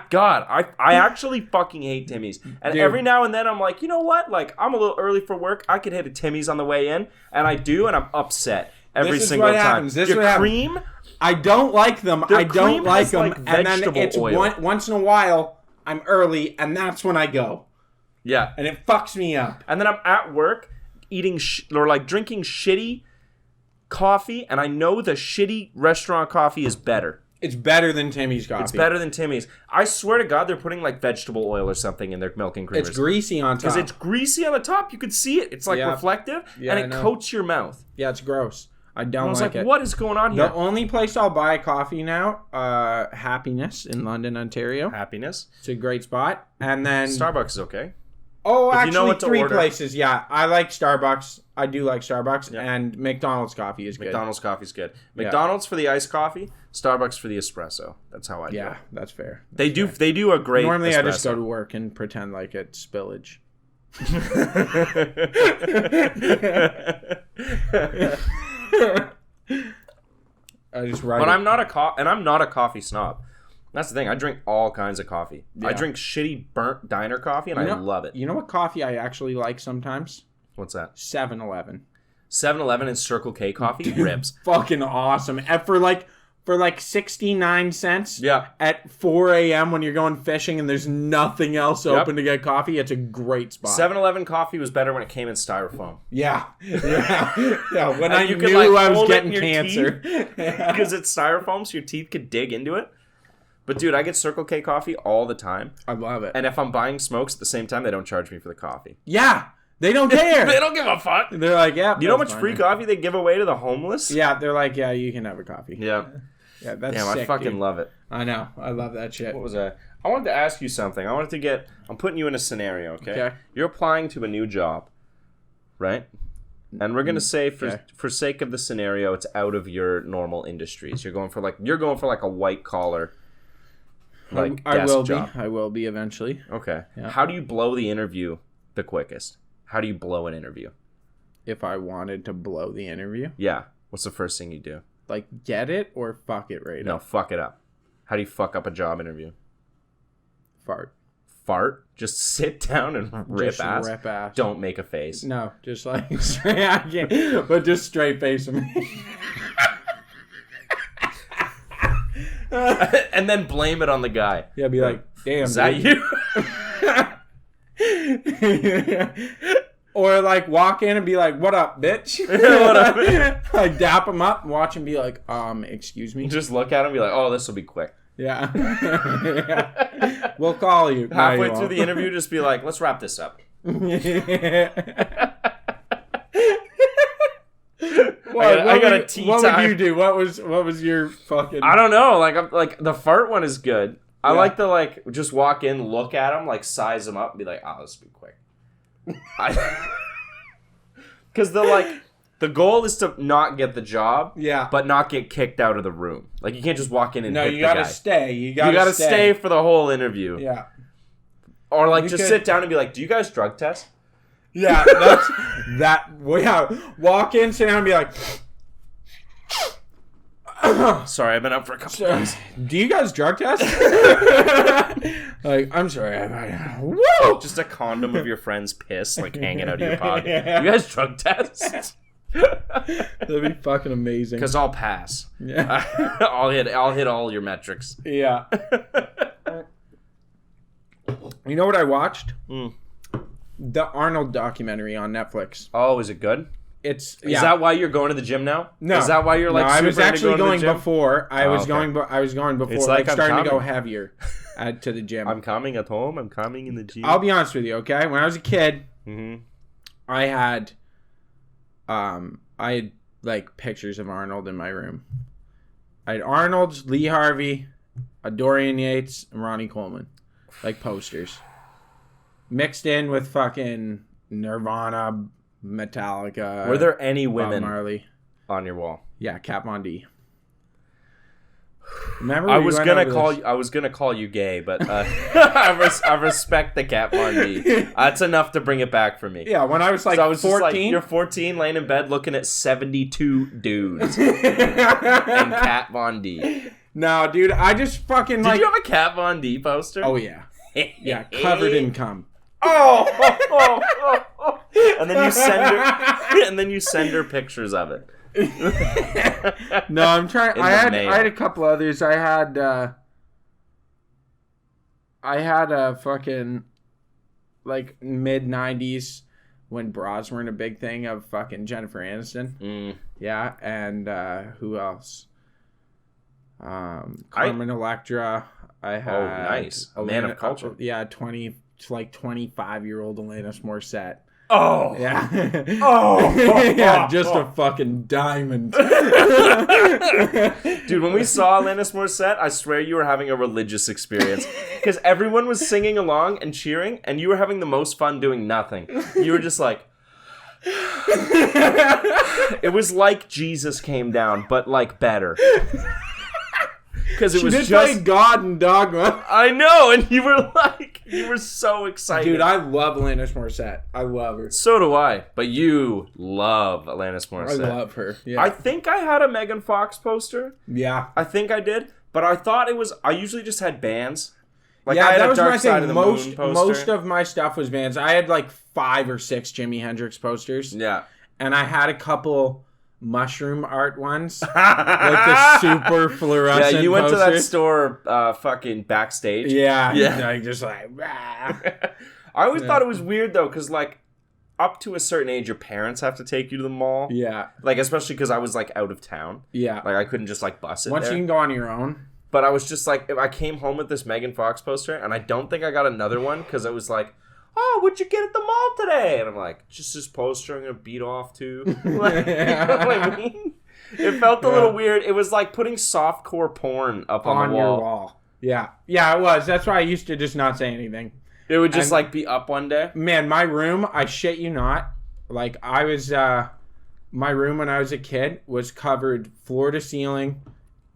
[SPEAKER 1] God, I actually fucking hate Timmy's. And every now and then I'm like, you know what? Like, I'm a little early for work. I could hit a Timmy's on the way in. And I do, and I'm upset every single time.
[SPEAKER 2] Happens. This
[SPEAKER 1] Your
[SPEAKER 2] is what
[SPEAKER 1] cream...
[SPEAKER 2] happens. I don't like them. I don't like them.
[SPEAKER 1] Like
[SPEAKER 2] and then it's
[SPEAKER 1] oil.
[SPEAKER 2] Once in a while, I'm early, and that's when I go.
[SPEAKER 1] Yeah.
[SPEAKER 2] And it fucks me up.
[SPEAKER 1] And then I'm at work eating or like drinking shitty coffee, and I know the shitty restaurant coffee is better.
[SPEAKER 2] It's better than Timmy's coffee.
[SPEAKER 1] It's better than Timmy's. I swear to God, they're putting like vegetable oil or something in their milk and creamers.
[SPEAKER 2] It's greasy on top.
[SPEAKER 1] Because it's greasy on the top. You can see it. It's like reflective, and it coats your mouth.
[SPEAKER 2] Yeah, it's gross. I don't
[SPEAKER 1] I was
[SPEAKER 2] like it.
[SPEAKER 1] What is going on here?
[SPEAKER 2] The only place I'll buy coffee now, Happiness in London, Ontario.
[SPEAKER 1] Happiness.
[SPEAKER 2] It's a great spot. And then...
[SPEAKER 1] Starbucks is okay.
[SPEAKER 2] Oh, actually, you know what three places. Yeah, I like Starbucks. I do like Starbucks. Yeah. And McDonald's coffee is good.
[SPEAKER 1] McDonald's coffee is good. McDonald's for the iced coffee. Starbucks for the espresso. That's how I do it.
[SPEAKER 2] Yeah, that's fair.
[SPEAKER 1] They do a great
[SPEAKER 2] Normally,
[SPEAKER 1] espresso.
[SPEAKER 2] I just go to work and pretend like it's spillage.
[SPEAKER 1] I'm not a coffee snob. That's the thing. I drink all kinds of coffee. Yeah. I drink shitty burnt diner coffee, and I love it.
[SPEAKER 2] You know what coffee I actually like sometimes?
[SPEAKER 1] What's that?
[SPEAKER 2] 7-Eleven.
[SPEAKER 1] 7-Eleven and Circle K coffee rips.
[SPEAKER 2] Fucking awesome. And for like 69 cents at 4 a.m. when you're going fishing and there's nothing else open to get coffee, it's a great spot.
[SPEAKER 1] 7-Eleven coffee was better when it came in styrofoam.
[SPEAKER 2] Yeah. When I knew I was getting cancer.
[SPEAKER 1] Because it's styrofoam, so your teeth could dig into it. But dude, I get Circle K coffee all the time.
[SPEAKER 2] I love it.
[SPEAKER 1] And if I'm buying smokes at the same time, they don't charge me for the coffie.
[SPEAKER 2] Yeah. They don't care.
[SPEAKER 1] They don't give a fuck.
[SPEAKER 2] They're like, yeah.
[SPEAKER 1] You know how much free coffee they give away to the homeless?
[SPEAKER 2] Yeah, they're like, yeah, you can have a coffee.
[SPEAKER 1] Yeah.
[SPEAKER 2] Yeah, that's
[SPEAKER 1] damn,
[SPEAKER 2] sick,
[SPEAKER 1] I fucking
[SPEAKER 2] dude.
[SPEAKER 1] love it.
[SPEAKER 2] I know. I love that shit.
[SPEAKER 1] What was that? I wanted to ask you something. I'm putting you in a scenario, okay? You're applying to a new job, right? And we're going to say for sake of the scenario, it's out of your normal industries. You're going for like a white collar job.
[SPEAKER 2] I will be eventually.
[SPEAKER 1] Okay. Yeah. How do you blow the interview the quickest? How do you blow an interview?
[SPEAKER 2] If I wanted to blow the interview?
[SPEAKER 1] Yeah. What's the first thing you do?
[SPEAKER 2] Like, get it or fuck it right
[SPEAKER 1] No,
[SPEAKER 2] up?
[SPEAKER 1] fuck it up. How do you fuck up a job interview? Fart? Just sit down and rip ass? Don't make a face.
[SPEAKER 2] No, just like straight, but just straight face me.
[SPEAKER 1] And then blame it on the guy.
[SPEAKER 2] Yeah, be like, damn.
[SPEAKER 1] Is that you?
[SPEAKER 2] Or like walk in and be like, what up, bitch? What up? Like dap him up and watch him be like, excuse me.
[SPEAKER 1] Just look at him and be like, oh, this will be quick.
[SPEAKER 2] Yeah. Yeah. We'll call you.
[SPEAKER 1] Halfway through the interview, just be like, let's wrap this up. I got a tea time.
[SPEAKER 2] What would you do? What was your fucking...
[SPEAKER 1] I don't know. Like the fart one is good. I like to just walk in, look at them, like size them up, and be like, "Oh, this will be quick." Because the goal is to not get the job, but not get kicked out of the room. Like you can't just walk in and hit the guy.
[SPEAKER 2] No, you gotta stay. You
[SPEAKER 1] gotta stay for the whole interview.
[SPEAKER 2] Yeah.
[SPEAKER 1] Or just sit down and be like, "Do you guys drug test?"
[SPEAKER 2] Yeah, that's that. Yeah, walk in, sit down, and be like.
[SPEAKER 1] Sorry, I've been up for a couple days.
[SPEAKER 2] Do you guys drug test? I'm sorry.
[SPEAKER 1] Whoa! Just a condom of your friend's piss, hanging out of your pocket. You guys drug test?
[SPEAKER 2] That'd be fucking amazing.
[SPEAKER 1] Because I'll pass.
[SPEAKER 2] Yeah.
[SPEAKER 1] I'll hit all your metrics.
[SPEAKER 2] Yeah. You know what I watched? The Arnold documentary on Netflix.
[SPEAKER 1] Oh, is it good?
[SPEAKER 2] Is
[SPEAKER 1] that why you're going to the gym now?
[SPEAKER 2] No.
[SPEAKER 1] Is that why you're
[SPEAKER 2] No, I was actually going
[SPEAKER 1] to
[SPEAKER 2] before. I was going before.
[SPEAKER 1] It's
[SPEAKER 2] starting to go heavier to the gym.
[SPEAKER 1] I'm coming at home. I'm coming in the gym.
[SPEAKER 2] I'll be honest with you, okay? When I was a kid,
[SPEAKER 1] mm-hmm.
[SPEAKER 2] I had pictures of Arnold in my room. I had Arnold, Lee Harvey, Dorian Yates, and Ronnie Coleman, posters, mixed in with fucking Nirvana, Metallica.
[SPEAKER 1] Were there any women
[SPEAKER 2] Marley
[SPEAKER 1] on your wall?
[SPEAKER 2] Yeah, Kat Von D. Remember,
[SPEAKER 1] I was gonna call you gay, but I respect the Kat Von D. That's enough to bring it back for me.
[SPEAKER 2] Yeah, when I was 14,
[SPEAKER 1] you're 14, laying in bed looking at 72 dudes and Kat Von D.
[SPEAKER 2] No, dude, I just fucking
[SPEAKER 1] Did you have a Kat Von D poster?
[SPEAKER 2] Oh yeah, yeah, covered in cum.
[SPEAKER 1] Oh. And then you send her pictures of it.
[SPEAKER 2] No, I'm trying. I had a couple others. I had a fucking mid 90s when bras weren't a big thing of fucking Jennifer Aniston. Yeah, and who else? Carmen Electra. I had.
[SPEAKER 1] Oh, nice. Man of culture.
[SPEAKER 2] Yeah, 25-year-old Alanis Morissette.
[SPEAKER 1] Oh.
[SPEAKER 2] Yeah.
[SPEAKER 1] Oh.
[SPEAKER 2] Yeah, just a fucking diamond.
[SPEAKER 1] Dude, when we saw Alanis Morissette, I swear you were having a religious experience. Because everyone was singing along and cheering, and you were having the most fun doing nothing. You were just like... It was like Jesus came down, but better. Because it was just
[SPEAKER 2] play God and Dogma.
[SPEAKER 1] I know, and you were so excited.
[SPEAKER 2] Dude, I love Alanis Morissette. I love her.
[SPEAKER 1] So do I. But you love Alanis Morissette.
[SPEAKER 2] I love her. Yeah.
[SPEAKER 1] I think I had a Megan Fox poster.
[SPEAKER 2] Yeah.
[SPEAKER 1] I think I did. But I thought I usually just had bands.
[SPEAKER 2] I had a Dark Side of the Moon poster. Most of my stuff was bands. I had 5 or 6 Jimi Hendrix posters.
[SPEAKER 1] Yeah.
[SPEAKER 2] And I had a couple mushroom art ones. The super fluorescent
[SPEAKER 1] Yeah, you went
[SPEAKER 2] posters.
[SPEAKER 1] to that store fucking backstage.
[SPEAKER 2] Yeah.
[SPEAKER 1] Yeah.
[SPEAKER 2] Just
[SPEAKER 1] I always thought it was weird, though, because, up to a certain age, your parents have to take you to the mall.
[SPEAKER 2] Yeah.
[SPEAKER 1] Especially because I was, out of town.
[SPEAKER 2] Yeah.
[SPEAKER 1] I couldn't just, bus it
[SPEAKER 2] Once
[SPEAKER 1] there.
[SPEAKER 2] you can go on your own.
[SPEAKER 1] But I was just if I came home with this Megan Fox poster, and I don't think I got another one, because I was oh, what'd you get at the mall today? And I'm just this poster I'm going to beat off to. You know what I mean? It felt a little weird. It was like putting softcore porn up on the wall.
[SPEAKER 2] Your wall. Yeah. Yeah, it was. That's why I used to just not say anything.
[SPEAKER 1] It would just be up one day.
[SPEAKER 2] Man, my room, I shit you not. I was, my room when I was a kid was covered floor to ceiling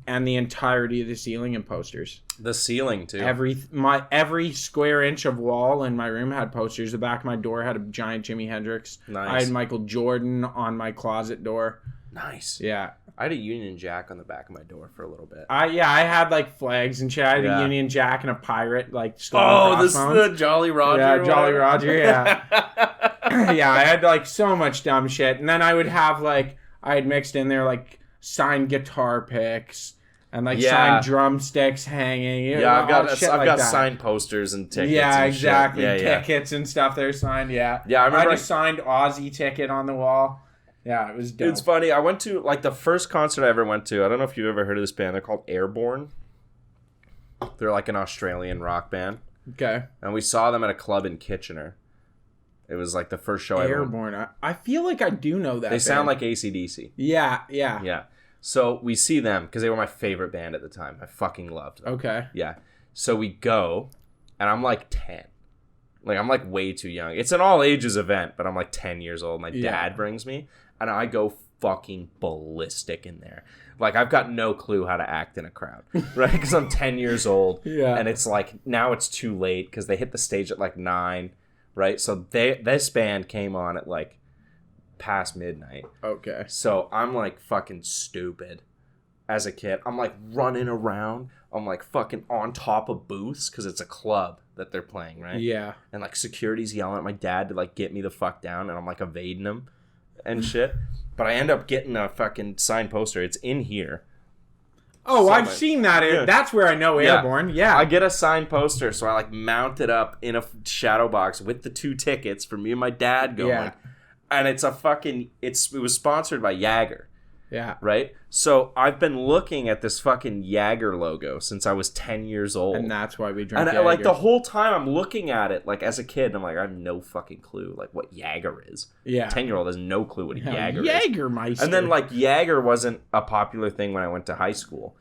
[SPEAKER 2] and the entirety of the ceiling in posters.
[SPEAKER 1] The ceiling too.
[SPEAKER 2] Every square inch of wall in my room had posters. The back of my door had a giant Jimi Hendrix.
[SPEAKER 1] Nice.
[SPEAKER 2] I had Michael Jordan on my closet door.
[SPEAKER 1] Nice.
[SPEAKER 2] Yeah.
[SPEAKER 1] I had a Union Jack on the back of my door for a little bit.
[SPEAKER 2] I had flags and shit. I had a Union Jack and a pirate
[SPEAKER 1] this is the Jolly Roger.
[SPEAKER 2] Yeah, Jolly Roger. Yeah. Yeah, I had so much dumb shit, and then I would have I had mixed in there signed guitar picks. And signed drumsticks hanging.
[SPEAKER 1] Yeah, I've got signed posters and tickets.
[SPEAKER 2] Yeah,
[SPEAKER 1] and
[SPEAKER 2] exactly.
[SPEAKER 1] Shit.
[SPEAKER 2] Tickets and stuff that are signed. Yeah.
[SPEAKER 1] Yeah, I remember.
[SPEAKER 2] I just signed Aussie ticket on the wall. Yeah, it was dope.
[SPEAKER 1] It's funny. I went to the first concert I ever went to. I don't know if you've ever heard of this band. They're called Airborne. They're like an Australian rock band.
[SPEAKER 2] Okay.
[SPEAKER 1] And we saw them at a club in Kitchener. It was like the first show
[SPEAKER 2] Airborne. I feel like I do know that
[SPEAKER 1] They
[SPEAKER 2] band.
[SPEAKER 1] sound like AC/DC.
[SPEAKER 2] Yeah.
[SPEAKER 1] Yeah. So we see them because they were my favorite band at the time. I fucking loved them.
[SPEAKER 2] Okay.
[SPEAKER 1] Yeah. So we go, and I'm like 10. Like, I'm like way too young. It's an all ages event, but I'm like 10 years old. My dad brings me, and I go fucking ballistic in there. Like, I've got no clue how to act in a crowd, right? Because I'm 10 years old.
[SPEAKER 2] Yeah.
[SPEAKER 1] And it's like, now it's too late because they hit the stage at like 9, right? So this band came on at like past midnight.
[SPEAKER 2] Okay.
[SPEAKER 1] So I'm like fucking stupid as a kid. I'm like running around. I'm like fucking on top of booths because it's a club that they're playing, right?
[SPEAKER 2] Yeah.
[SPEAKER 1] And like security's yelling at my dad to like get me the fuck down, and I'm like evading him and shit. But I end up getting a fucking signed poster. It's in here.
[SPEAKER 2] Oh, I've seen that.
[SPEAKER 1] Yeah.
[SPEAKER 2] That's where I know Airborne. Yeah.
[SPEAKER 1] I get a signed poster, so I like mount it up in a shadow box with the 2 tickets for me and my dad going.
[SPEAKER 2] Yeah.
[SPEAKER 1] And it's a fucking, it was sponsored by Jagger.
[SPEAKER 2] Yeah.
[SPEAKER 1] Right? So I've been looking at this fucking Jagger logo since I was 10 years old.
[SPEAKER 2] And that's why we drink
[SPEAKER 1] Jagger. Like the whole time I'm looking at it, like as a kid, and I'm like, I have no fucking clue like what Jagger is.
[SPEAKER 2] Yeah.
[SPEAKER 1] 10-year-old has no clue what Jagger is.
[SPEAKER 2] Jägermeister.
[SPEAKER 1] And then like Jagger wasn't a popular thing when I went to high school.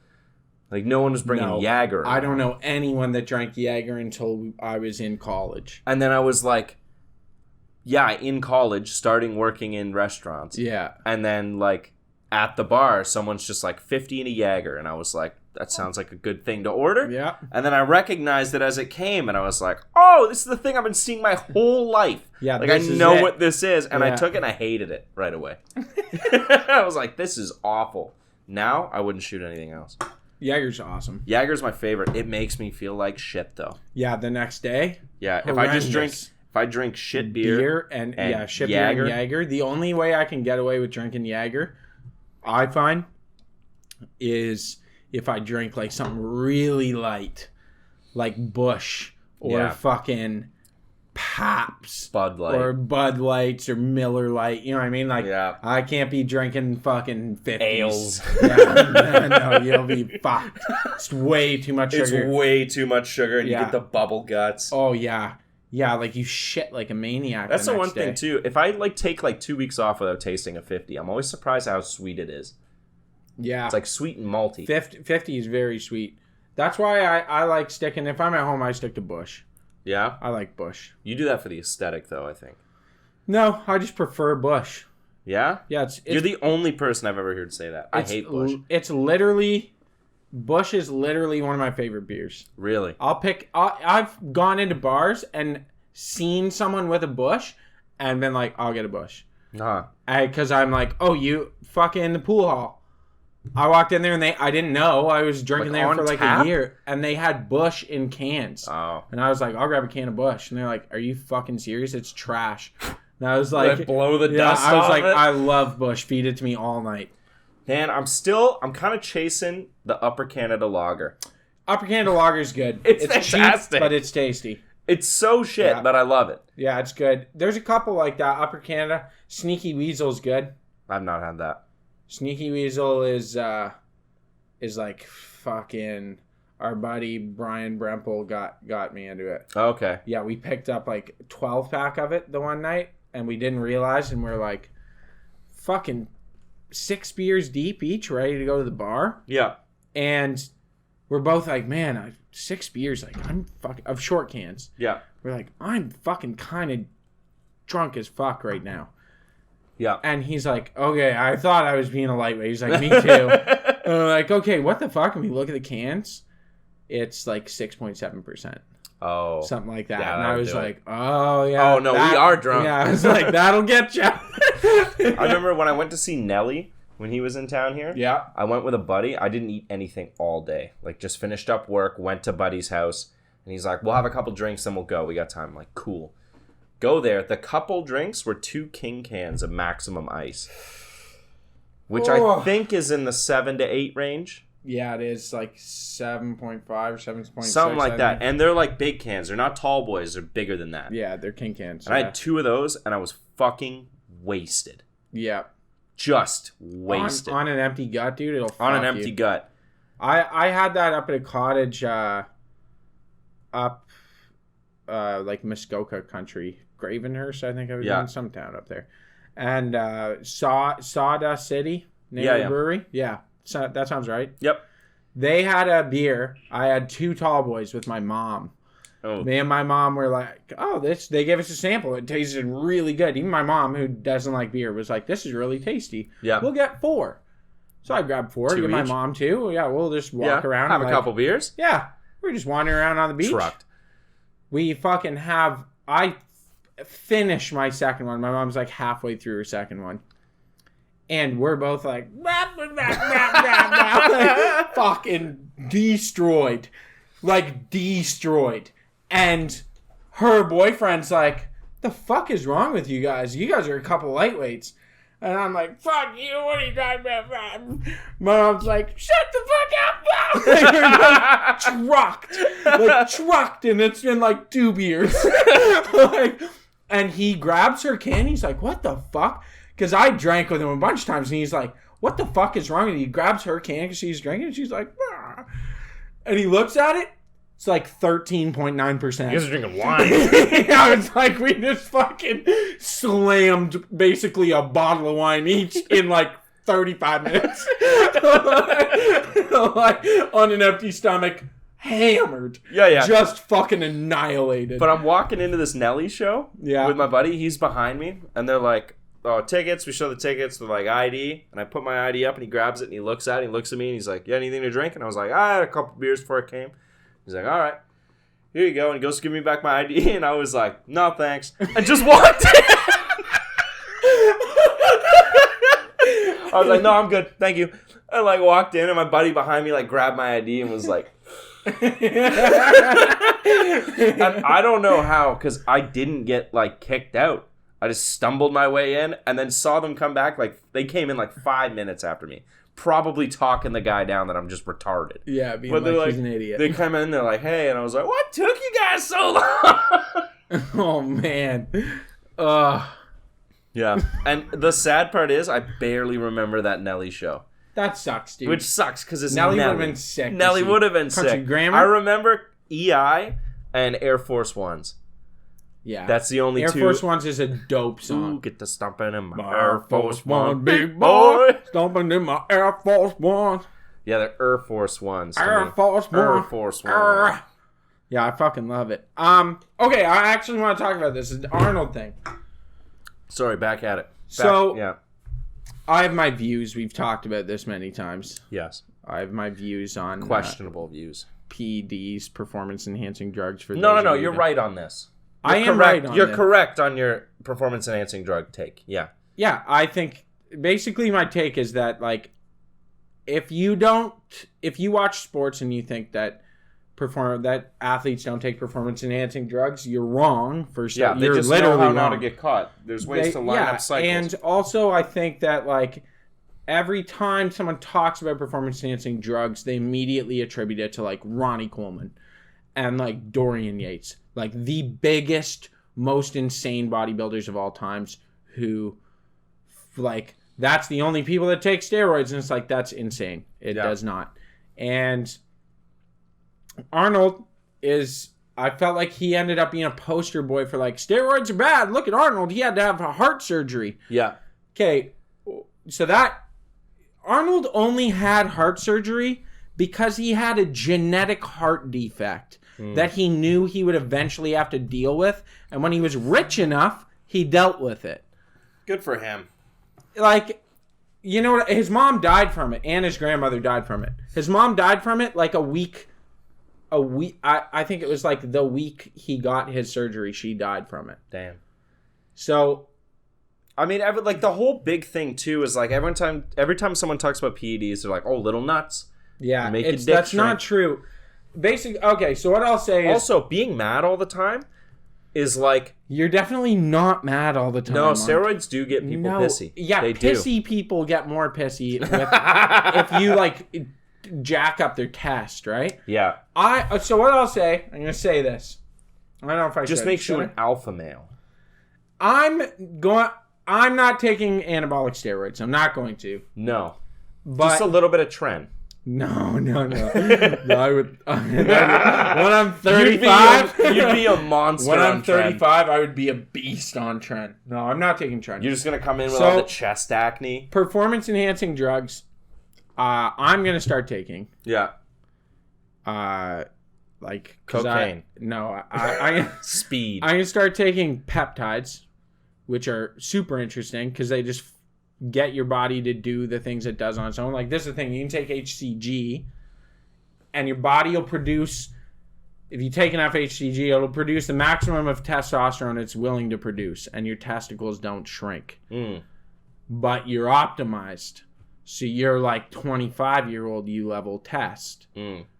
[SPEAKER 1] Like no one was bringing Jagger around.
[SPEAKER 2] I don't know anyone that drank Jagger until I was in college.
[SPEAKER 1] And then I was like, yeah, in college, starting working in restaurants.
[SPEAKER 2] Yeah.
[SPEAKER 1] And then like at the bar, someone's just like 50 in a Jagger. And I was like, that sounds like a good thing to order.
[SPEAKER 2] Yeah.
[SPEAKER 1] And then I recognized it as it came. And I was like, oh, this is the thing I've been seeing my whole life.
[SPEAKER 2] Yeah.
[SPEAKER 1] Like I know what this is. And I took it and I hated it right away. I was like, this is awful. Now I wouldn't shoot anything else.
[SPEAKER 2] Jager's awesome.
[SPEAKER 1] Jager's my favorite. It makes me feel like shit though.
[SPEAKER 2] Yeah, the next day.
[SPEAKER 1] Yeah,
[SPEAKER 2] horrendous.
[SPEAKER 1] if I drink shit beer
[SPEAKER 2] and shit
[SPEAKER 1] Jager.
[SPEAKER 2] beer and Jager, the only way I can get away with drinking Jager, I find, is if I drink like something really light, like Busch or fucking Pabst,
[SPEAKER 1] Bud Light,
[SPEAKER 2] or Bud Lights or Miller Light. You know what I mean? Like,
[SPEAKER 1] yeah.
[SPEAKER 2] I can't be drinking fucking 50s.
[SPEAKER 1] Ales.
[SPEAKER 2] Yeah, no, you'll be fucked. It's way too much sugar.
[SPEAKER 1] It's way too much sugar, and you get the bubble guts.
[SPEAKER 2] Oh yeah, yeah. Like you shit like a maniac.
[SPEAKER 1] That's the one thing too. If I like take like 2 weeks off without tasting a 50, I'm always surprised how sweet it is.
[SPEAKER 2] Yeah,
[SPEAKER 1] it's like sweet and malty.
[SPEAKER 2] 50 is very sweet. That's why I like sticking. If I'm at home, I stick to Busch.
[SPEAKER 1] Yeah?
[SPEAKER 2] I like Busch.
[SPEAKER 1] You do that for the aesthetic, though, I think.
[SPEAKER 2] No, I just prefer Busch.
[SPEAKER 1] Yeah?
[SPEAKER 2] Yeah,
[SPEAKER 1] you're the only person I've ever heard say that. I hate Busch.
[SPEAKER 2] It's literally... Busch is literally one of my favorite beers.
[SPEAKER 1] Really?
[SPEAKER 2] I've gone into bars and seen someone with a Busch and been like, I'll get a Busch.
[SPEAKER 1] Huh.
[SPEAKER 2] Because I'm like, oh, you fucking the pool hall. I walked in there and I didn't know. I was drinking there for like a year. And they had Busch in cans.
[SPEAKER 1] Oh.
[SPEAKER 2] And I was like, I'll grab a can of Busch. And they're like, are you fucking serious? It's trash. And I was like,
[SPEAKER 1] blow the dust
[SPEAKER 2] I was
[SPEAKER 1] off
[SPEAKER 2] like,
[SPEAKER 1] it?
[SPEAKER 2] I love Busch. Feed it to me all night.
[SPEAKER 1] Man, I'm kind of chasing the Upper Canada Lager.
[SPEAKER 2] Upper Canada Lager is good.
[SPEAKER 1] It's fantastic.
[SPEAKER 2] Cheap, but it's tasty.
[SPEAKER 1] It's so shit, but I love it.
[SPEAKER 2] Yeah, it's good. There's a couple like that. Upper Canada. Sneaky Weasel's good.
[SPEAKER 1] I've not had that.
[SPEAKER 2] Sneaky Weasel is like fucking our buddy Brian Bremple got me into it.
[SPEAKER 1] Okay.
[SPEAKER 2] Yeah, we picked up like 12 pack of it the one night and we didn't realize, and we're like fucking 6 beers deep each, ready to go to the bar.
[SPEAKER 1] Yeah.
[SPEAKER 2] And we're both like, man, 6 beers, like I'm fucking of short cans.
[SPEAKER 1] Yeah.
[SPEAKER 2] We're like, I'm fucking kind of drunk as fuck right now.
[SPEAKER 1] Yeah.
[SPEAKER 2] And he's like, okay, I thought I was being a lightweight. He's like, me too. And we're like, okay, what the fuck? And we look at the cans. It's like 6.7%.
[SPEAKER 1] Oh.
[SPEAKER 2] Something like that.
[SPEAKER 1] Yeah,
[SPEAKER 2] and I was like, oh, yeah.
[SPEAKER 1] Oh, no, we are drunk.
[SPEAKER 2] Yeah, I was like, that'll get you.
[SPEAKER 1] I remember when I went to see Nelly when he was in town here.
[SPEAKER 2] Yeah.
[SPEAKER 1] I went with a buddy. I didn't eat anything all day. Like, just finished up work, went to buddy's house. And he's like, we'll have a couple drinks, then we'll go. We got time. I'm like, cool. Go there. The couple drinks were 2 king cans of Maximum Ice, which I think is in the 7 to 8 range.
[SPEAKER 2] Yeah, it is like 7.5 or 7.6.
[SPEAKER 1] Something like that. And they're like big cans. They're not tall boys. They're bigger than that.
[SPEAKER 2] Yeah, they're king cans.
[SPEAKER 1] And I had 2 of those, and I was fucking wasted.
[SPEAKER 2] Yeah.
[SPEAKER 1] Just wasted.
[SPEAKER 2] On an empty gut, dude. It'll fuck
[SPEAKER 1] on an empty
[SPEAKER 2] you.
[SPEAKER 1] gut.
[SPEAKER 2] I had that up at a cottage. up, like Muskoka country, Gravenhurst, I think I was in some town up there, and Sawdust City, name of the brewery. Yeah, so that sounds right.
[SPEAKER 1] Yep.
[SPEAKER 2] They had a beer. I had 2 tall boys with my mom. Oh. Me and my mom were like, oh, this. They gave us a sample. It tasted really good. Even my mom, who doesn't like beer, was like, this is really tasty. Yeah. We'll get 4. So I grabbed 4, give my mom 2. Yeah, we'll just walk around.
[SPEAKER 1] Have a couple beers.
[SPEAKER 2] Yeah. We're just wandering around on the beach. Trucked. We fucking have... I finished my second one. My mom's like halfway through her second one. And we're both like... like fucking destroyed. Like, destroyed. And her boyfriend's like, the fuck is wrong with you guys? You guys are a couple lightweights. And I'm like, fuck you, what are you talking about? My mom's like, shut the fuck up, Mom! Like, trucked, and it's been like 2 beers. And he grabs her can, he's like, what the fuck? Because I drank with him a bunch of times, and he's like, what the fuck is wrong with you? He grabs her can because she's drinking, and she's like, ah. And he looks at it. It's like 13.9%.
[SPEAKER 1] You guys are drinking wine.
[SPEAKER 2] Yeah, it's like we just fucking slammed basically a bottle of wine each in like 35 minutes. Like on an empty stomach, hammered.
[SPEAKER 1] Yeah.
[SPEAKER 2] Just fucking annihilated.
[SPEAKER 1] But I'm walking into this Nelly show with my buddy. He's behind me, and they're like, oh, tickets. We show the tickets with like ID, and I put my ID up, and he grabs it, and he looks at it, and he looks at me, and he's like, you got anything to drink? And I was like, I had a couple beers before I came. He's like, all right, here you go. And he goes to give me back my ID. And I was like, no, thanks. And just walked in. I was like, no, I'm good. Thank you. I like walked in and my buddy behind me like grabbed my ID and was like. And I don't know how, because I didn't get like kicked out. I just stumbled my way in and then saw them come back. Like they came in like 5 minutes after me. Probably talking the guy down that I'm just retarded.
[SPEAKER 2] Yeah, being like he's an idiot.
[SPEAKER 1] They come in, they're like, hey, and I was like, what took you guys so long?
[SPEAKER 2] Oh, man.
[SPEAKER 1] Yeah, and the sad part is I barely remember that Nelly show.
[SPEAKER 2] That sucks, dude.
[SPEAKER 1] Which sucks, because it's
[SPEAKER 2] Nelly would have been sick.
[SPEAKER 1] Nelly would have been sick.
[SPEAKER 2] Grammar?
[SPEAKER 1] I remember EI and Air Force Ones.
[SPEAKER 2] Yeah.
[SPEAKER 1] That's the only 2.
[SPEAKER 2] Air Force Ones is a dope song.
[SPEAKER 1] Ooh, get the stomping in my Air Force One, big boy.
[SPEAKER 2] Stomping in my Air Force One.
[SPEAKER 1] Yeah, they're Air Force Ones.
[SPEAKER 2] Air Force One.
[SPEAKER 1] Air Force One.
[SPEAKER 2] Yeah, I fucking love it. Okay, I actually want to talk about this. The Arnold thing.
[SPEAKER 1] Sorry, back at it.
[SPEAKER 2] Yeah. I have my views. We've talked about this many times.
[SPEAKER 1] Yes.
[SPEAKER 2] I have my views on...
[SPEAKER 1] questionable views.
[SPEAKER 2] PEDs, performance-enhancing drugs. For
[SPEAKER 1] No, you're right on this. You're correct on your performance-enhancing drug take. Yeah.
[SPEAKER 2] Yeah, I think... Basically, my take is that, like, if you watch sports and you think that athletes don't take performance-enhancing drugs, you're wrong.
[SPEAKER 1] Yeah, they just know how not to get caught. There's ways to line up cycles.
[SPEAKER 2] And also, I think that, like, every time someone talks about performance-enhancing drugs, they immediately attribute it to, like, Ronnie Coleman and, like, Dorian Yates. Like, the biggest, most insane bodybuilders of all times who, like, that's the only people that take steroids. And it's like, that's insane. It does not. And Arnold I felt like he ended up being a poster boy for, like, steroids are bad. Look at Arnold. He had to have a heart surgery.
[SPEAKER 1] Yeah.
[SPEAKER 2] Okay. So that Arnold only had heart surgery because he had a genetic heart defect that he knew he would eventually have to deal with. And when he was rich enough, he dealt with it.
[SPEAKER 1] Good for him.
[SPEAKER 2] Like, you know what? His mom died from it, and his grandmother died from it. His mom died from it like a week. I think it was like the week he got his surgery, she died from it.
[SPEAKER 1] Damn.
[SPEAKER 2] So,
[SPEAKER 1] I mean, like the whole big thing too is like every time someone talks about PEDs, they're like, "Oh, little nuts."
[SPEAKER 2] Yeah, that's not true. Okay, so what I'll say is
[SPEAKER 1] also being mad all the time is like
[SPEAKER 2] you're definitely not mad all the time.
[SPEAKER 1] No, steroids do get people pissy.
[SPEAKER 2] Yeah, they pissy do. People get more pissy if you like jack up their test, right?
[SPEAKER 1] Yeah.
[SPEAKER 2] So what I'll say, I'm gonna say this. I don't know if I
[SPEAKER 1] just makes you an alpha male.
[SPEAKER 2] I'm not taking anabolic steroids. I'm not going to.
[SPEAKER 1] No. But just a little bit of tren.
[SPEAKER 2] No. I would. When I'm 35,
[SPEAKER 1] you'd be a monster.
[SPEAKER 2] When I'm 35, I would be a beast on Tren. No, I'm not taking Tren.
[SPEAKER 1] You're just gonna come in with all the chest acne.
[SPEAKER 2] Performance enhancing drugs. I'm gonna start taking.
[SPEAKER 1] Yeah.
[SPEAKER 2] Like
[SPEAKER 1] cocaine.
[SPEAKER 2] I
[SPEAKER 1] Speed.
[SPEAKER 2] I'm gonna start taking peptides, which are super interesting because they just get your body to do the things it does on its own. Like this is the thing, you can take HCG and your body will produce, if you take enough HCG, it'll produce the maximum of testosterone it's willing to produce, and your testicles don't shrink. But you're optimized, so you're like 25-year-old level test.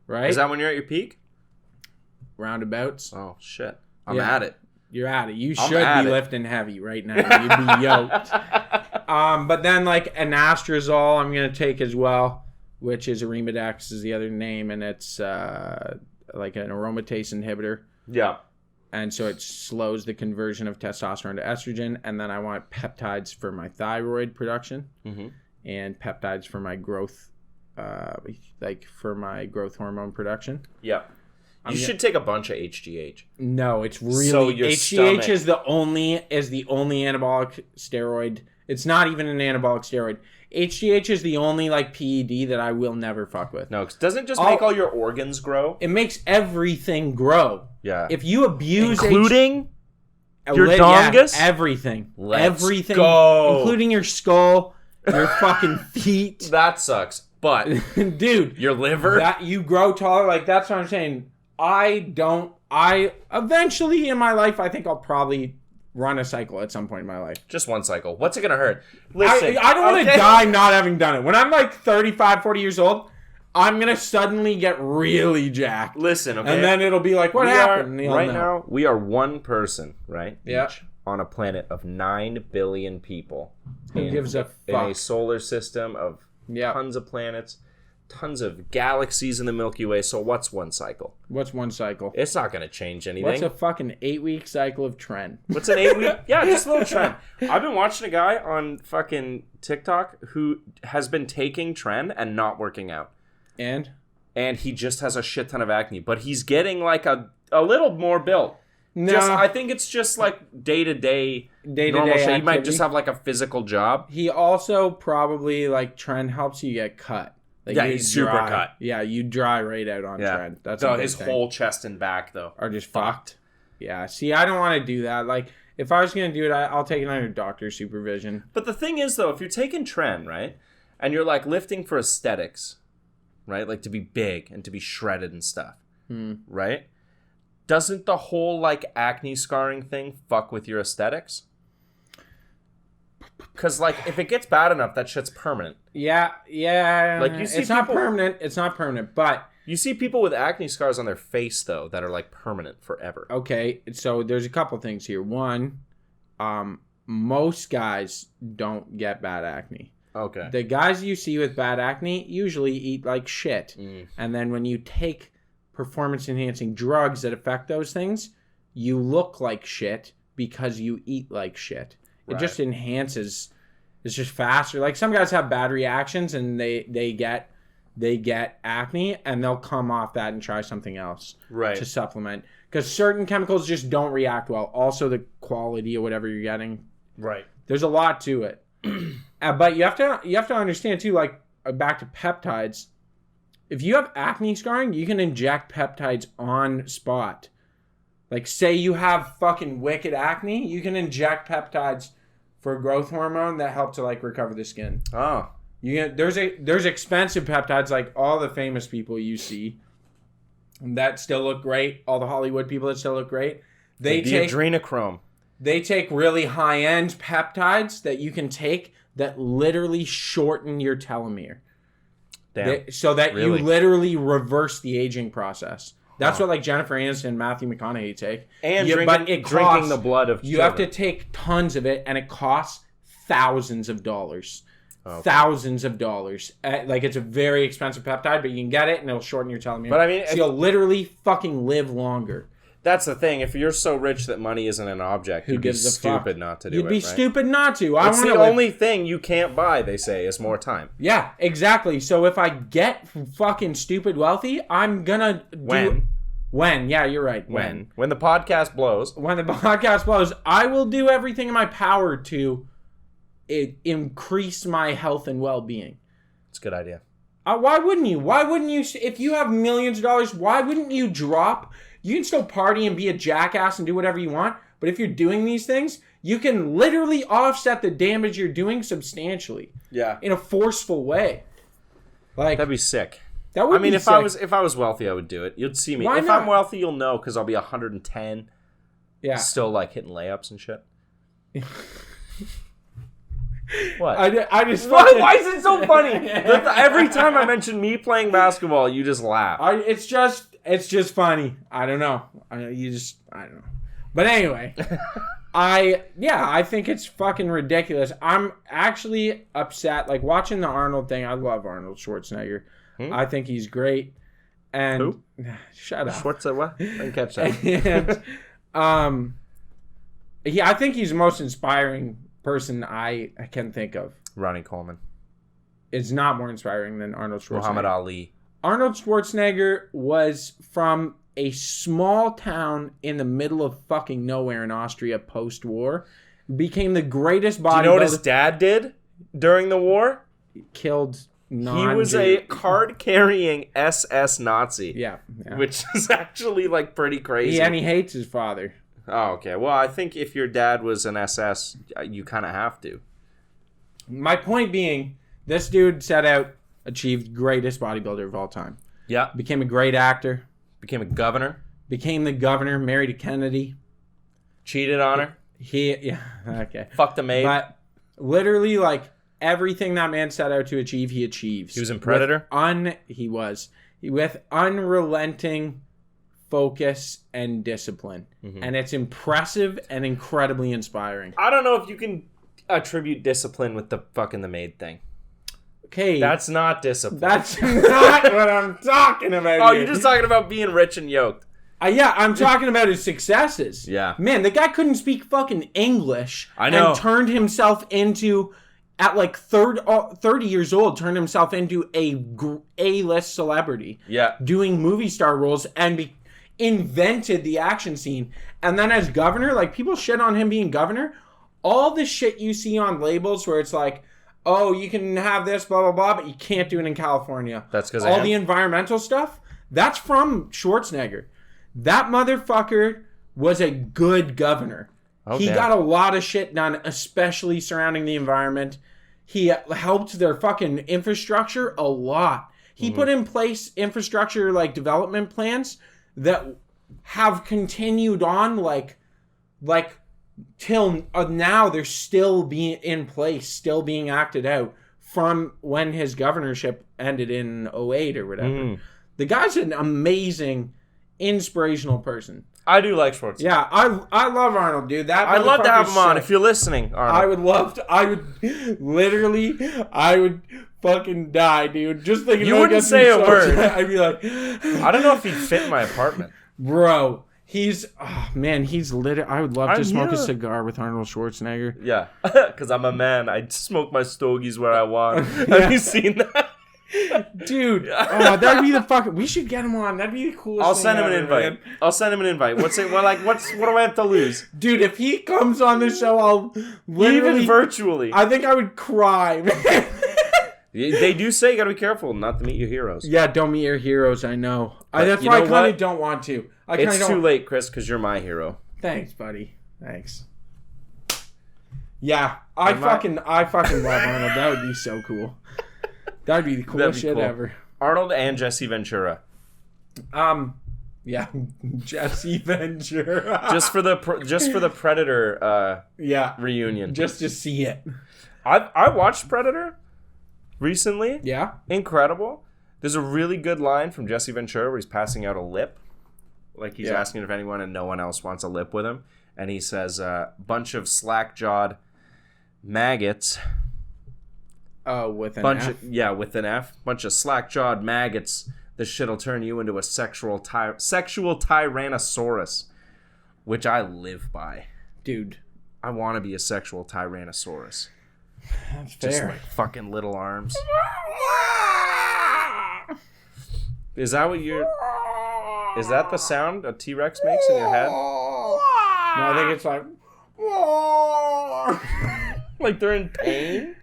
[SPEAKER 2] Right?
[SPEAKER 1] Is that when you're at your peak?
[SPEAKER 2] Roundabouts.
[SPEAKER 1] Oh shit, I'm at it.
[SPEAKER 2] You're at it. You should be lifting heavy right now. You'd be yoked. But then like anastrozole I'm going to take as well, which is Arimidex is the other name, and it's like an aromatase inhibitor.
[SPEAKER 1] Yeah.
[SPEAKER 2] And so it slows the conversion of testosterone to estrogen. And then I want peptides for my thyroid production and peptides for my growth, for my growth hormone production.
[SPEAKER 1] Yeah. You should take a bunch of HGH.
[SPEAKER 2] No, it's really HGH is the only anabolic steroid. It's not even an anabolic steroid. HGH is the only like PED that I will never fuck with.
[SPEAKER 1] No, 'cause doesn't it just make all your organs grow?
[SPEAKER 2] It makes everything grow.
[SPEAKER 1] Yeah.
[SPEAKER 2] If you abuse
[SPEAKER 1] including your dongus,
[SPEAKER 2] everything. Everything
[SPEAKER 1] go.
[SPEAKER 2] Including your skull, your fucking feet.
[SPEAKER 1] That sucks. But
[SPEAKER 2] dude,
[SPEAKER 1] your liver,
[SPEAKER 2] that you grow taller, like that's what I'm saying. I eventually in my life, I think I'll probably run a cycle at some point in my life.
[SPEAKER 1] Just one cycle. What's it going to hurt? Listen.
[SPEAKER 2] I don't want to die not having done it. When I'm like 35, 40 years old, I'm going to suddenly get really jacked.
[SPEAKER 1] Listen, okay?
[SPEAKER 2] And then it'll be like, what happened?
[SPEAKER 1] Now, we are one person, right?
[SPEAKER 2] Yeah.
[SPEAKER 1] Each on a planet of 9 billion people.
[SPEAKER 2] Who gives a fuck?
[SPEAKER 1] In a solar system of tons of planets. Tons of galaxies in the Milky Way. So what's one cycle?
[SPEAKER 2] What's one cycle?
[SPEAKER 1] It's not going to change anything.
[SPEAKER 2] What's a fucking 8-week cycle of Tren?
[SPEAKER 1] What's an 8-week? Yeah, just a little Tren. I've been watching a guy on fucking TikTok who has been taking Tren and not working out. And he just has a shit ton of acne. But he's getting like a little more built. No. I think it's just like day-to-day normal shit. He might just have like a physical job.
[SPEAKER 2] He also probably like Tren helps you get cut. Like
[SPEAKER 1] he's super cut.
[SPEAKER 2] Yeah, you dry right out on Tren. That's
[SPEAKER 1] so his whole chest and back though
[SPEAKER 2] are just fucked. Yeah. See, I don't want to do that. Like, if I was gonna do it, I'll take it under doctor's supervision.
[SPEAKER 1] But the thing is, though, if you're taking Tren, right, and you're like lifting for aesthetics, right, like to be big and to be shredded and stuff, right? Doesn't the whole like acne scarring thing fuck with your aesthetics? Because, like, if it gets bad enough, that shit's permanent.
[SPEAKER 2] Yeah.
[SPEAKER 1] Like, you see
[SPEAKER 2] it's not permanent, but...
[SPEAKER 1] You see people with acne scars on their face, though, that are, like, permanent forever.
[SPEAKER 2] Okay, so there's a couple things here. One, most guys don't get bad acne.
[SPEAKER 1] Okay.
[SPEAKER 2] The guys you see with bad acne usually eat like shit. And then when you take performance-enhancing drugs that affect those things, you look like shit because you eat like shit. It just enhances. It's just faster. Like some guys have bad reactions and they get acne and they'll come off that and try something else to supplement because certain chemicals just don't react well. Also, the quality of whatever you're getting.
[SPEAKER 1] Right.
[SPEAKER 2] There's a lot to it, but you have to understand too. Like back to peptides. If you have acne scarring, you can inject peptides on spot. Like, say you have fucking wicked acne, you can inject peptides for growth hormone that help to, like, recover the skin.
[SPEAKER 1] Oh.
[SPEAKER 2] There's expensive peptides, like all the famous people you see that still look great, all the Hollywood people that still look great.
[SPEAKER 1] They take adrenochrome.
[SPEAKER 2] They take really high-end peptides that you can take that literally shorten your telomere.
[SPEAKER 1] Damn.
[SPEAKER 2] So that you literally reverse the aging process. That's what like Jennifer Aniston and Matthew McConaughey take.
[SPEAKER 1] And drinking the blood of children.
[SPEAKER 2] You have to take tons of it, and it costs thousands of dollars.
[SPEAKER 1] Okay.
[SPEAKER 2] Thousands of dollars. Like, it's a very expensive peptide, but you can get it, and it'll shorten your telomere.
[SPEAKER 1] But I mean...
[SPEAKER 2] So you'll literally fucking live longer.
[SPEAKER 1] That's the thing. If you're so rich that money isn't an object, you'd be stupid not to do it.
[SPEAKER 2] You'd be
[SPEAKER 1] right?
[SPEAKER 2] stupid not to.
[SPEAKER 1] It's the only thing you can't buy, they say, is more time.
[SPEAKER 2] Yeah, exactly. So if I get fucking stupid wealthy, I'm gonna do... When? Yeah, you're right.
[SPEAKER 1] When the podcast blows.
[SPEAKER 2] When the podcast blows, I will do everything in my power to increase my health and well-being.
[SPEAKER 1] It's a good idea.
[SPEAKER 2] Why wouldn't you? Why wouldn't you? If you have millions of dollars, why wouldn't you drop... You can still party and be a jackass and do whatever you want, but if you're doing these things, you can literally offset the damage you're doing substantially.
[SPEAKER 1] Yeah.
[SPEAKER 2] In a forceful way. Like
[SPEAKER 1] that'd be sick.
[SPEAKER 2] That would be
[SPEAKER 1] if
[SPEAKER 2] sick.
[SPEAKER 1] I was wealthy, I would do it. You'd see me.
[SPEAKER 2] Why
[SPEAKER 1] if
[SPEAKER 2] not?
[SPEAKER 1] I'm wealthy, you'll know because I'll be 110.
[SPEAKER 2] Yeah.
[SPEAKER 1] Still like hitting layups and shit. What?
[SPEAKER 2] I just
[SPEAKER 1] Why is it so funny? Every time I mention me playing basketball, you just laugh.
[SPEAKER 2] It's just funny. I don't know. I don't know. But anyway, I think it's fucking ridiculous. I'm actually upset. Like watching the Arnold thing. I love Arnold Schwarzenegger. I think he's great. And
[SPEAKER 1] who?
[SPEAKER 2] Shut up.
[SPEAKER 1] Schwarzenegger? What? I didn't catch that.
[SPEAKER 2] And, I think he's the most inspiring person I can think of.
[SPEAKER 1] Ronnie Coleman.
[SPEAKER 2] It's not more inspiring than Arnold Schwarzenegger.
[SPEAKER 1] Muhammad Ali.
[SPEAKER 2] Arnold Schwarzenegger was from a small town in the middle of fucking nowhere in Austria post-war. Became the greatest bodybuilder.
[SPEAKER 1] Do you know what his dad did during the war?
[SPEAKER 2] Killed
[SPEAKER 1] He was a card-carrying SS Nazi.
[SPEAKER 2] Yeah.
[SPEAKER 1] Which is actually, like, pretty crazy.
[SPEAKER 2] And he hates his father.
[SPEAKER 1] Oh, okay. Well, I think if your dad was an SS, you kind of have to.
[SPEAKER 2] My point being, this dude set out, achieved greatest bodybuilder of all time.
[SPEAKER 1] Yeah.
[SPEAKER 2] Became a great actor.
[SPEAKER 1] Became a governor.
[SPEAKER 2] Became the governor, married a Kennedy.
[SPEAKER 1] Cheated on her.
[SPEAKER 2] Okay.
[SPEAKER 1] Fucked a maid.
[SPEAKER 2] But literally, like, everything that man set out to achieve, he achieves.
[SPEAKER 1] He was in Predator?
[SPEAKER 2] With unrelenting focus and discipline. Mm-hmm. And it's impressive and incredibly inspiring.
[SPEAKER 1] I don't know if you can attribute discipline with the maid thing.
[SPEAKER 2] Okay.
[SPEAKER 1] That's not discipline.
[SPEAKER 2] That's not what I'm talking about.
[SPEAKER 1] Oh, you're just talking about being rich and yoked.
[SPEAKER 2] Yeah, I'm talking about his successes.
[SPEAKER 1] Yeah.
[SPEAKER 2] Man, the guy couldn't speak fucking English.
[SPEAKER 1] I know.
[SPEAKER 2] And turned himself into, at like 30 years old, turned himself into a A-list celebrity.
[SPEAKER 1] Yeah.
[SPEAKER 2] Doing movie star roles and invented the action scene. And then as governor, like people shit on him being governor. All the shit you see on labels where it's like, oh, you can have this, blah, blah, blah, but you can't do it in California.
[SPEAKER 1] That's because
[SPEAKER 2] all the environmental stuff, that's from Schwarzenegger. That motherfucker was a good governor. Oh, he got a lot of shit done, especially surrounding the environment. He helped their fucking infrastructure a lot. He put in place infrastructure like development plans that have continued on like till now. They're still being in place, still being acted out from when his governorship ended in 2008 or whatever. The guy's an amazing, inspirational person.
[SPEAKER 1] I do like Schwarzenegger.
[SPEAKER 2] Yeah, I love Arnold, dude.
[SPEAKER 1] I'd love to have him on if you're listening, Arnold.
[SPEAKER 2] I would fucking die, dude. Just thinking
[SPEAKER 1] you wouldn't say a word.
[SPEAKER 2] I'd be like,
[SPEAKER 1] I don't know if he'd fit in my apartment.
[SPEAKER 2] Bro, he's literally, I would love to smoke a cigar with Arnold Schwarzenegger.
[SPEAKER 1] Yeah, because I'm a man. I smoke my stogies where I want. Have you seen that?
[SPEAKER 2] Dude, that'd be the fucking. We should get him on. That'd be the coolest.
[SPEAKER 1] I'll send him an invite. Man. I'll send him an invite. What's it? What do I have to lose,
[SPEAKER 2] dude? If he comes on the show, I'll
[SPEAKER 1] even virtually.
[SPEAKER 2] I think I would cry, man.
[SPEAKER 1] They do say you gotta be careful not to meet your heroes.
[SPEAKER 2] Yeah, don't meet your heroes. I know. That's why I kind of don't want to.
[SPEAKER 1] It's too late, Chris, because you're my hero.
[SPEAKER 2] Thanks, buddy. Thanks. Yeah, I fucking love Arnold. That would be so cool. That'd be the coolest shit ever.
[SPEAKER 1] Arnold and Jesse Ventura.
[SPEAKER 2] Yeah, Jesse Ventura.
[SPEAKER 1] just for the Predator reunion.
[SPEAKER 2] Just to see it.
[SPEAKER 1] I watched Predator recently.
[SPEAKER 2] Yeah.
[SPEAKER 1] Incredible. There's a really good line from Jesse Ventura where he's passing out a lip. Like he's asking if anyone and no one else wants a lip with him. And he says, bunch of slack-jawed maggots.
[SPEAKER 2] With an F?
[SPEAKER 1] With an F. Bunch of slack-jawed maggots. This shit'll turn you into a sexual Tyrannosaurus. which I live by.
[SPEAKER 2] Dude.
[SPEAKER 1] I want to be a sexual Tyrannosaurus.
[SPEAKER 2] That's
[SPEAKER 1] Just
[SPEAKER 2] fair.
[SPEAKER 1] like fucking little arms. Is that what you're... Is that the sound a T-Rex makes in your head?
[SPEAKER 2] No, I think it's like...
[SPEAKER 1] Like they're in pain?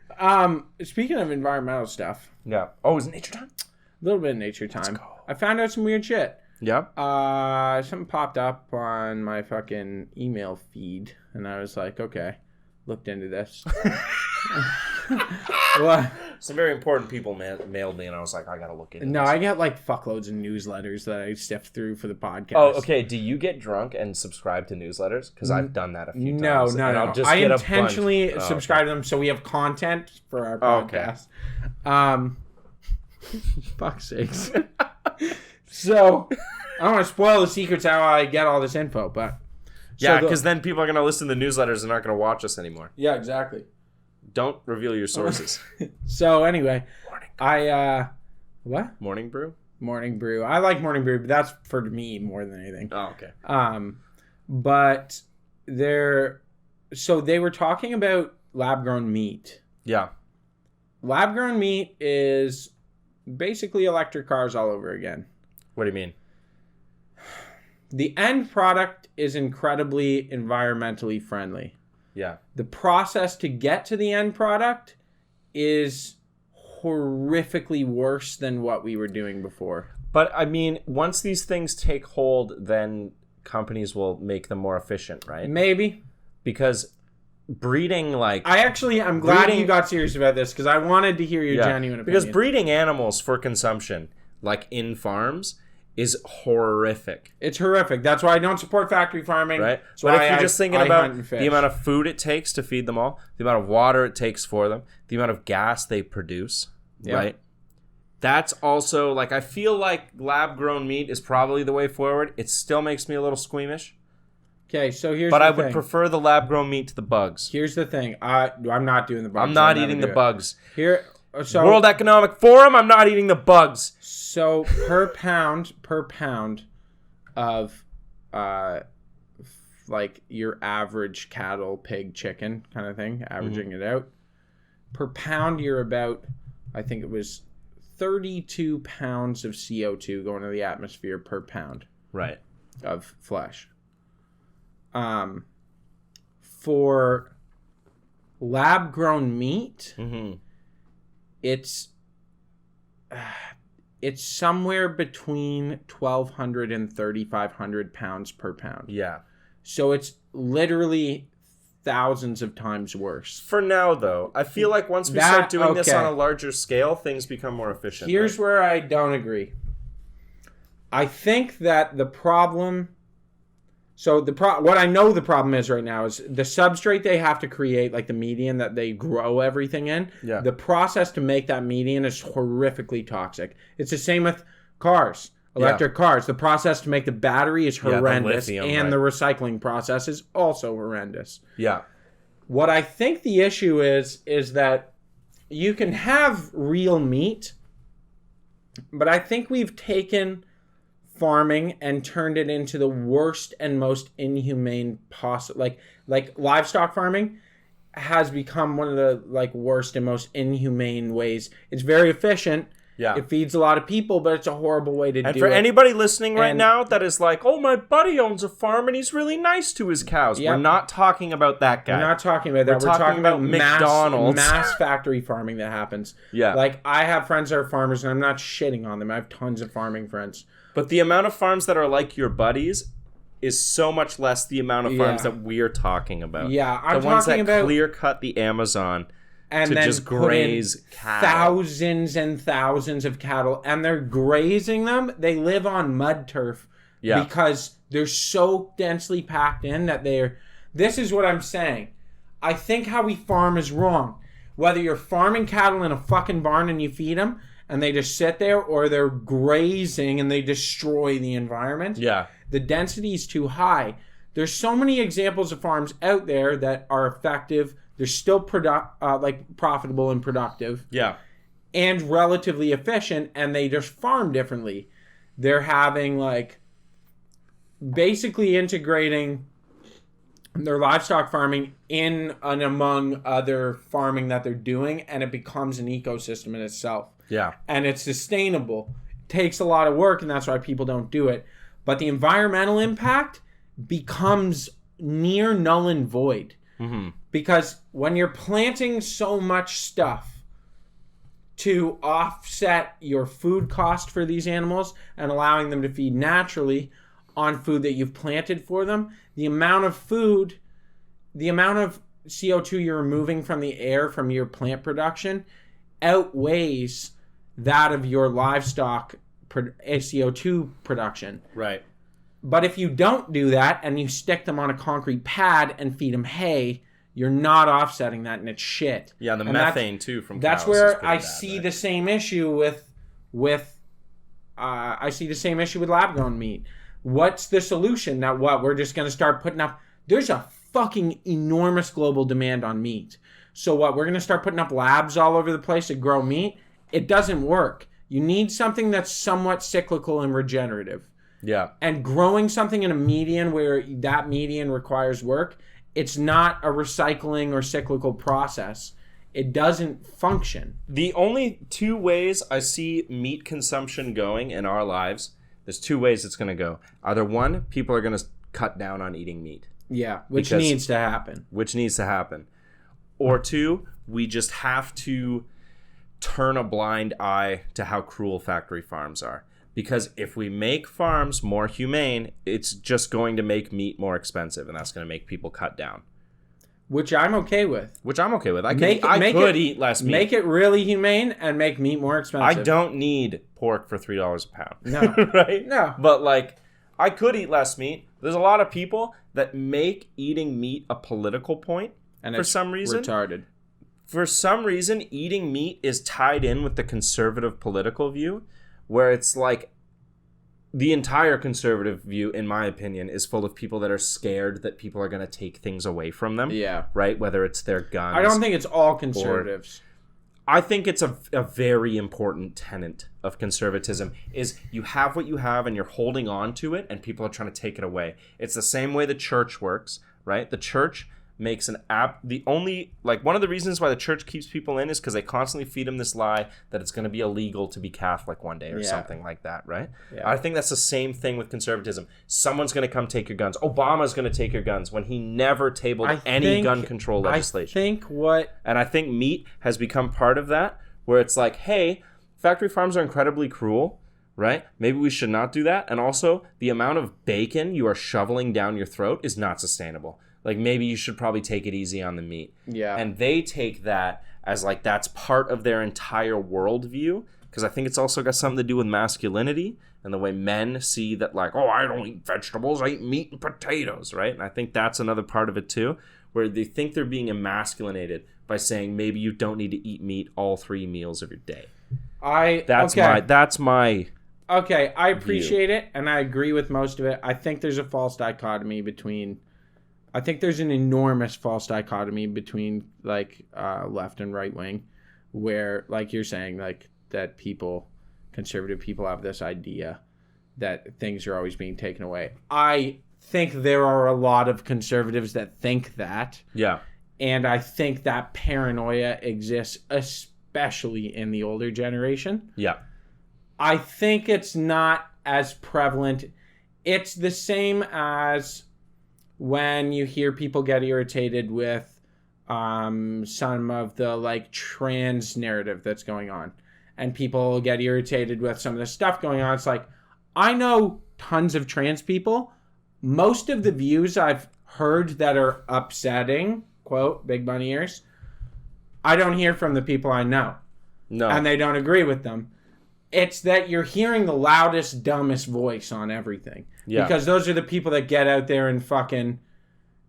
[SPEAKER 2] Speaking of environmental stuff.
[SPEAKER 1] Yeah. Oh, is it nature time?
[SPEAKER 2] A little bit of nature time.
[SPEAKER 1] Let's go.
[SPEAKER 2] I found out some weird shit.
[SPEAKER 1] Yeah.
[SPEAKER 2] Something popped up on my fucking email feed, and I was like, okay, looked into this. What?
[SPEAKER 1] Some very important people mailed me, and I was like, I gotta look into this.
[SPEAKER 2] No, I get like fuckloads of newsletters that I sift through for the podcast.
[SPEAKER 1] Oh, okay. Do you get drunk and subscribe to newsletters? Because I've done that a few times.
[SPEAKER 2] No.
[SPEAKER 1] I'll just
[SPEAKER 2] I
[SPEAKER 1] get
[SPEAKER 2] intentionally subscribe to them so we have content for our podcast. Fuck's sakes. So, I don't want to spoil the secrets how I get all this info, but...
[SPEAKER 1] Yeah, because then people are going to listen to newsletters and aren't going to watch us anymore.
[SPEAKER 2] Yeah, exactly.
[SPEAKER 1] Don't reveal your sources.
[SPEAKER 2] So, anyway, what?
[SPEAKER 1] Morning Brew?
[SPEAKER 2] Morning Brew. I like Morning Brew, but that's for me more than anything.
[SPEAKER 1] Oh, okay.
[SPEAKER 2] But they were talking about lab-grown meat.
[SPEAKER 1] Yeah.
[SPEAKER 2] Lab-grown meat is basically electric cars all over again.
[SPEAKER 1] What do you mean?
[SPEAKER 2] The end product is incredibly environmentally friendly.
[SPEAKER 1] Yeah.
[SPEAKER 2] The process to get to the end product is horrifically worse than what we were doing before.
[SPEAKER 1] But, I mean, once these things take hold, then companies will make them more efficient, right?
[SPEAKER 2] Maybe.
[SPEAKER 1] Because breeding, like...
[SPEAKER 2] I'm glad you got serious about this, because I wanted to hear your genuine opinion.
[SPEAKER 1] Because breeding animals for consumption, like in farms, is horrific.
[SPEAKER 2] It's horrific. That's why I don't support factory farming.
[SPEAKER 1] Right? But if you're just thinking about the amount of food it takes to feed them all, the amount of water it takes for them, the amount of gas they produce, right? That's also, like, I feel like lab-grown meat is probably the way forward. It still makes me a little squeamish.
[SPEAKER 2] Okay, so here's
[SPEAKER 1] But
[SPEAKER 2] the
[SPEAKER 1] I
[SPEAKER 2] thing.
[SPEAKER 1] would prefer the lab-grown meat to the bugs.
[SPEAKER 2] Here's the thing. I'm not doing the bugs.
[SPEAKER 1] I'm not eating the bugs.
[SPEAKER 2] So
[SPEAKER 1] World Economic Forum, I'm not eating the bugs.
[SPEAKER 2] So per pound of like your average cattle, pig, chicken kind of thing, averaging it out, per pound you're about, I think it was 32 pounds of CO2 going to the atmosphere per pound.
[SPEAKER 1] Right.
[SPEAKER 2] Of flesh. For lab-grown meat, it's somewhere between 1,200 and 3,500 pounds per pound.
[SPEAKER 1] Yeah.
[SPEAKER 2] So it's literally thousands of times worse.
[SPEAKER 1] For now, though, I feel like once we start doing this on a larger scale, things become more efficient.
[SPEAKER 2] Here's where I don't agree. I think that the problem... So what I know the problem is right now is the substrate they have to create, like the medium that they grow everything in.
[SPEAKER 1] Yeah.
[SPEAKER 2] The process to make that medium is horrifically toxic. It's the same with cars, electric cars. The process to make the battery is horrendous, the recycling process is also horrendous.
[SPEAKER 1] Yeah.
[SPEAKER 2] What I think the issue is that you can have real meat, but I think we've taken farming and turned it into the worst and most inhumane possible. Like livestock farming has become one of the worst and most inhumane ways. It's very efficient. Yeah. It feeds a lot of people, but it's a horrible way to do it.
[SPEAKER 1] And for anybody listening right now that is like, oh, my buddy owns a farm and he's really nice to his cows. Yep. We're not talking about that guy.
[SPEAKER 2] We're not talking about that. We're talking about
[SPEAKER 1] McDonald's.
[SPEAKER 2] Mass factory farming that happens.
[SPEAKER 1] Yeah.
[SPEAKER 2] Like, I have friends that are farmers, and I'm not shitting on them. I have tons of farming friends.
[SPEAKER 1] But the amount of farms that are like your buddies is so much less the amount of farms that we're talking about.
[SPEAKER 2] Yeah,
[SPEAKER 1] I'm talking about... The ones that clear-cut the Amazon and to just graze cattle.
[SPEAKER 2] Thousands and thousands of cattle, and they're grazing them. They live on mud turf because they're so densely packed in that they're... This is what I'm saying. I think how we farm is wrong. Whether you're farming cattle in a fucking barn and you feed them, and they just sit there, or they're grazing and they destroy the environment. Yeah. The density is too high. There's so many examples of farms out there that are effective. They're still profitable and productive. Yeah. And relatively efficient, and they just farm differently. They're having basically integrating their livestock farming in and among other farming that they're doing, and it becomes an ecosystem in itself.
[SPEAKER 1] Yeah.
[SPEAKER 2] And it's sustainable. It takes a lot of work, and that's why people don't do it. But the environmental impact becomes near null and void.
[SPEAKER 1] Mm-hmm.
[SPEAKER 2] Because when you're planting so much stuff to offset your food cost for these animals and allowing them to feed naturally on food that you've planted for them, the amount of CO2 you're removing from the air from your plant production outweighs that of your livestock CO2 production.
[SPEAKER 1] Right.
[SPEAKER 2] But if you don't do that and you stick them on a concrete pad and feed them hay, you're not offsetting that, and it's shit.
[SPEAKER 1] Yeah, the methane too from
[SPEAKER 2] that's
[SPEAKER 1] cows.
[SPEAKER 2] That's where
[SPEAKER 1] I
[SPEAKER 2] see the same issue with I see the same issue with lab-grown meat. What's the solution? That we're just going to start putting up. There's a fucking enormous global demand on meat. So we're going to start putting up labs all over the place to grow meat? It doesn't work. You need something that's somewhat cyclical and regenerative.
[SPEAKER 1] Yeah.
[SPEAKER 2] And growing something in a median where that median requires work, it's not a recycling or cyclical process. It doesn't function.
[SPEAKER 1] The only two ways I see meat consumption going in our lives, there's two ways it's going to go. Either one, people are going to cut down on eating meat.
[SPEAKER 2] Yeah, which needs to happen.
[SPEAKER 1] Or two, we just have to turn a blind eye to how cruel factory farms are. Because if we make farms more humane, it's just going to make meat more expensive, and that's going to make people cut down.
[SPEAKER 2] Which I'm okay with.
[SPEAKER 1] I could eat less meat.
[SPEAKER 2] Make it really humane and make meat more expensive.
[SPEAKER 1] I don't need pork for $3 a pound.
[SPEAKER 2] No.
[SPEAKER 1] Right?
[SPEAKER 2] No.
[SPEAKER 1] But, I could eat less meat. There's a lot of people that make eating meat a political point
[SPEAKER 2] and
[SPEAKER 1] for some reason.
[SPEAKER 2] Retarded.
[SPEAKER 1] For some reason, eating meat is tied in with the conservative political view, where it's the entire conservative view, in my opinion, is full of people that are scared that people are going to take things away from them.
[SPEAKER 2] Yeah.
[SPEAKER 1] Right? Whether it's their guns.
[SPEAKER 2] I don't think it's all conservatives.
[SPEAKER 1] I think it's a very important tenet of conservatism is you have what you have and you're holding on to it and people are trying to take it away. It's the same way the church works, right? The church makes one of the reasons why the church keeps people in is because they constantly feed them this lie that it's going to be illegal to be Catholic one day or something like that, right? Yeah. I think that's the same thing with conservatism. Someone's going to come take your guns. Obama's going to take your guns when he never tabled any gun control legislation. And I think meat has become part of that, where it's hey, factory farms are incredibly cruel, right? Maybe we should not do that. And also, the amount of bacon you are shoveling down your throat is not sustainable. Maybe you should probably take it easy on the meat.
[SPEAKER 2] Yeah.
[SPEAKER 1] And they take that as that's part of their entire worldview, because I think it's also got something to do with masculinity and the way men see that I don't eat vegetables, I eat meat and potatoes, right? And I think that's another part of it too, where they think they're being emasculated by saying maybe you don't need to eat meat all 3 meals of your day. That's my
[SPEAKER 2] Okay, I appreciate it and I agree with most of it. I think there's a false dichotomy between there's an enormous false dichotomy between left and right wing, where you're saying that conservative people have this idea that things are always being taken away. I think there are a lot of conservatives that think that.
[SPEAKER 1] Yeah.
[SPEAKER 2] And I think that paranoia exists, especially in the older generation.
[SPEAKER 1] Yeah.
[SPEAKER 2] I think it's not as prevalent. It's the same as when you hear people get irritated with some of the trans narrative that's going on, and people get irritated with some of the stuff going on. It's I know tons of trans people. Most of the views I've heard that are upsetting, quote, big bunny ears, I don't hear from the people I know.
[SPEAKER 1] No.
[SPEAKER 2] And they don't agree with them. It's that you're hearing the loudest, dumbest voice on everything. Yeah. Because those are the people that get out there and fucking,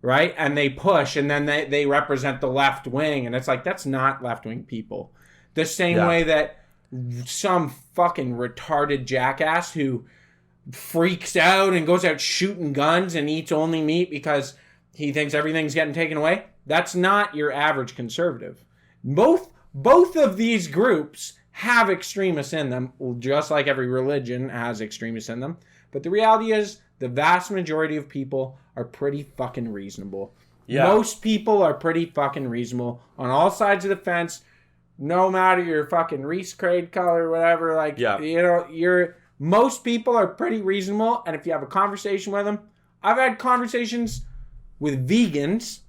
[SPEAKER 2] right? And they push, and then they represent the left wing. And it's that's not left-wing people. The same way that some fucking retarded jackass who freaks out and goes out shooting guns and eats only meat because he thinks everything's getting taken away. That's not your average conservative. Both of these groups have extremists in them, just like every religion has extremists in them. But the reality is, the vast majority of people are pretty fucking reasonable.
[SPEAKER 1] Yeah.
[SPEAKER 2] Most people are pretty fucking reasonable on all sides of the fence, no matter your fucking Reese grade color or whatever. Like, most people are pretty reasonable, and if you have a conversation with them, I've had conversations with vegans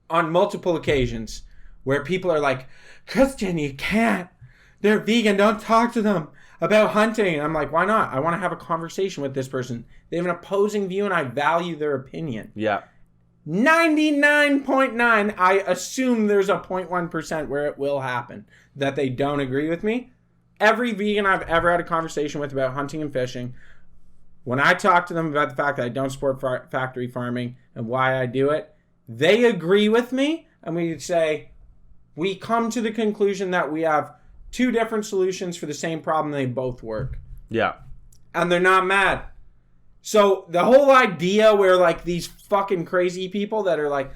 [SPEAKER 2] on multiple occasions where people are like, Christian, you can't. They're vegan. Don't talk to them about hunting. And I'm like, why not? I want to have a conversation with this person. They have an opposing view, and I value their opinion.
[SPEAKER 1] Yeah.
[SPEAKER 2] 99.9, I assume there's a 0.1% where it will happen that they don't agree with me. Every vegan I've ever had a conversation with about hunting and fishing, when I talk to them about the fact that I don't support factory farming and why I do it, they agree with me, and we come to the conclusion that we have two different solutions for the same problem. They both work.
[SPEAKER 1] Yeah.
[SPEAKER 2] And they're not mad. So the whole idea where like these fucking crazy people that are like,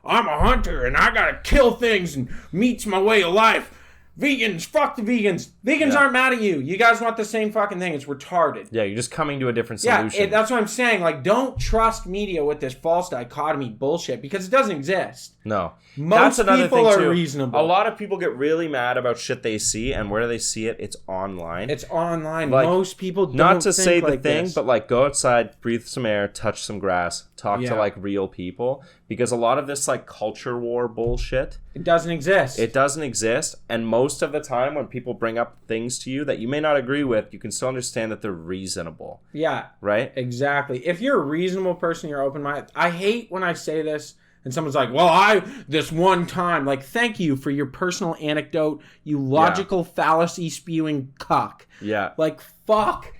[SPEAKER 2] I'm a hunter and I gotta kill things and meat's my way of life. Vegans, fuck the vegans. Vegans aren't mad at you. You guys want the same fucking thing. It's retarded.
[SPEAKER 1] Yeah, you're just coming to a different solution.
[SPEAKER 2] Yeah, that's what I'm saying. Like, don't trust media with this false dichotomy bullshit because it doesn't exist.
[SPEAKER 1] No.
[SPEAKER 2] Most people are reasonable.
[SPEAKER 1] A lot of people get really mad about shit they see, and where do they see it? It's online.
[SPEAKER 2] It's online.
[SPEAKER 1] Like,
[SPEAKER 2] most people don't
[SPEAKER 1] not to
[SPEAKER 2] think
[SPEAKER 1] say the
[SPEAKER 2] like
[SPEAKER 1] thing,
[SPEAKER 2] this.
[SPEAKER 1] but like go outside, breathe some air, touch some grass, talk to like real people, because a lot of this like culture war bullshit,
[SPEAKER 2] it doesn't exist.
[SPEAKER 1] It doesn't exist, and most of the time when people bring up things to you that you may not agree with, you can still understand that they're reasonable.
[SPEAKER 2] Yeah.
[SPEAKER 1] Right?
[SPEAKER 2] Exactly. If you're a reasonable person, you're open-minded. I hate when I say this and someone's like, well, this one time, like, thank you for your personal anecdote, you logical fallacy spewing cuck.
[SPEAKER 1] Yeah.
[SPEAKER 2] Like, fuck.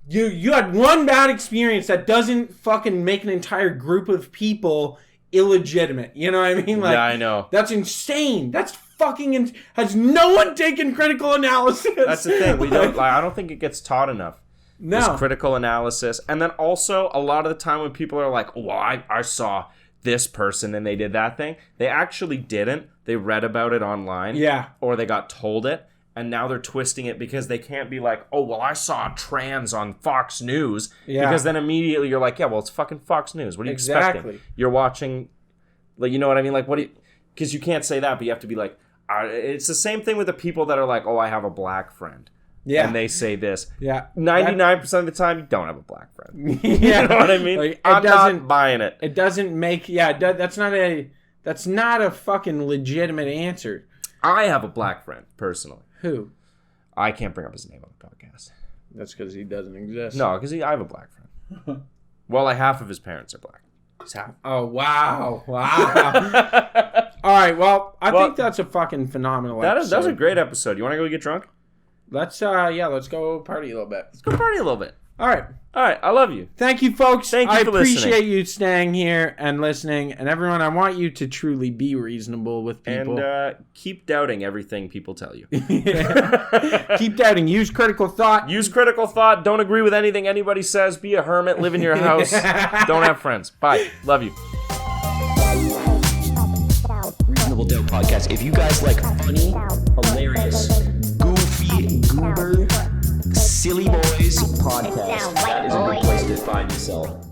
[SPEAKER 2] You had one bad experience that doesn't fucking make an entire group of people illegitimate. You know what I mean? Like,
[SPEAKER 1] yeah, I know.
[SPEAKER 2] That's insane. That's fucking has no one taken critical analysis?
[SPEAKER 1] That's the thing. I don't think it gets taught enough.
[SPEAKER 2] No.
[SPEAKER 1] This critical analysis. And then also, a lot of the time when people are like, oh, well, I saw this person and they did that thing, they actually didn't. They read about it online.
[SPEAKER 2] Yeah.
[SPEAKER 1] Or they got told it. And now they're twisting it because they can't be like, oh, well, I saw trans on Fox News. Yeah. Because then immediately you're like, yeah, well, it's fucking Fox News. What are you expecting? You're watching, like, you know what I mean? Like, because you can't say that, but you have to be like, it's the same thing with the people that are like, oh, I have a black friend. Yeah. And they say this.
[SPEAKER 2] Yeah.
[SPEAKER 1] 99% of the time, you don't have a black friend. Yeah. You know what I mean? Like, I'm not buying it.
[SPEAKER 2] It doesn't make, that's not a fucking legitimate answer.
[SPEAKER 1] I have a black friend, personally.
[SPEAKER 2] Who?
[SPEAKER 1] I can't bring up his name on the podcast.
[SPEAKER 2] That's because he doesn't exist.
[SPEAKER 1] No, because I have a black friend. Well, like half of his parents are black. He's half.
[SPEAKER 2] Oh, wow. Wow. All right, well, I think that's a fucking phenomenal episode.
[SPEAKER 1] That was a great episode. You want to go get drunk?
[SPEAKER 2] Let's go party a little bit.
[SPEAKER 1] Let's go party a little bit.
[SPEAKER 2] All right.
[SPEAKER 1] I love you.
[SPEAKER 2] Thank you, folks.
[SPEAKER 1] Thank you for listening.
[SPEAKER 2] I appreciate you staying here and listening. And everyone, I want you to truly be reasonable with people.
[SPEAKER 1] And keep doubting everything people tell you.
[SPEAKER 2] Keep doubting. Use critical thought.
[SPEAKER 1] Use critical thought. Don't agree with anything anybody says. Be a hermit. Live in your house. Don't have friends. Bye. Love you.
[SPEAKER 5] Reasonable Doubt Podcast. If you guys like funny, hilarious, goofy, goober, silly boys podcast, that is a good place to find yourself.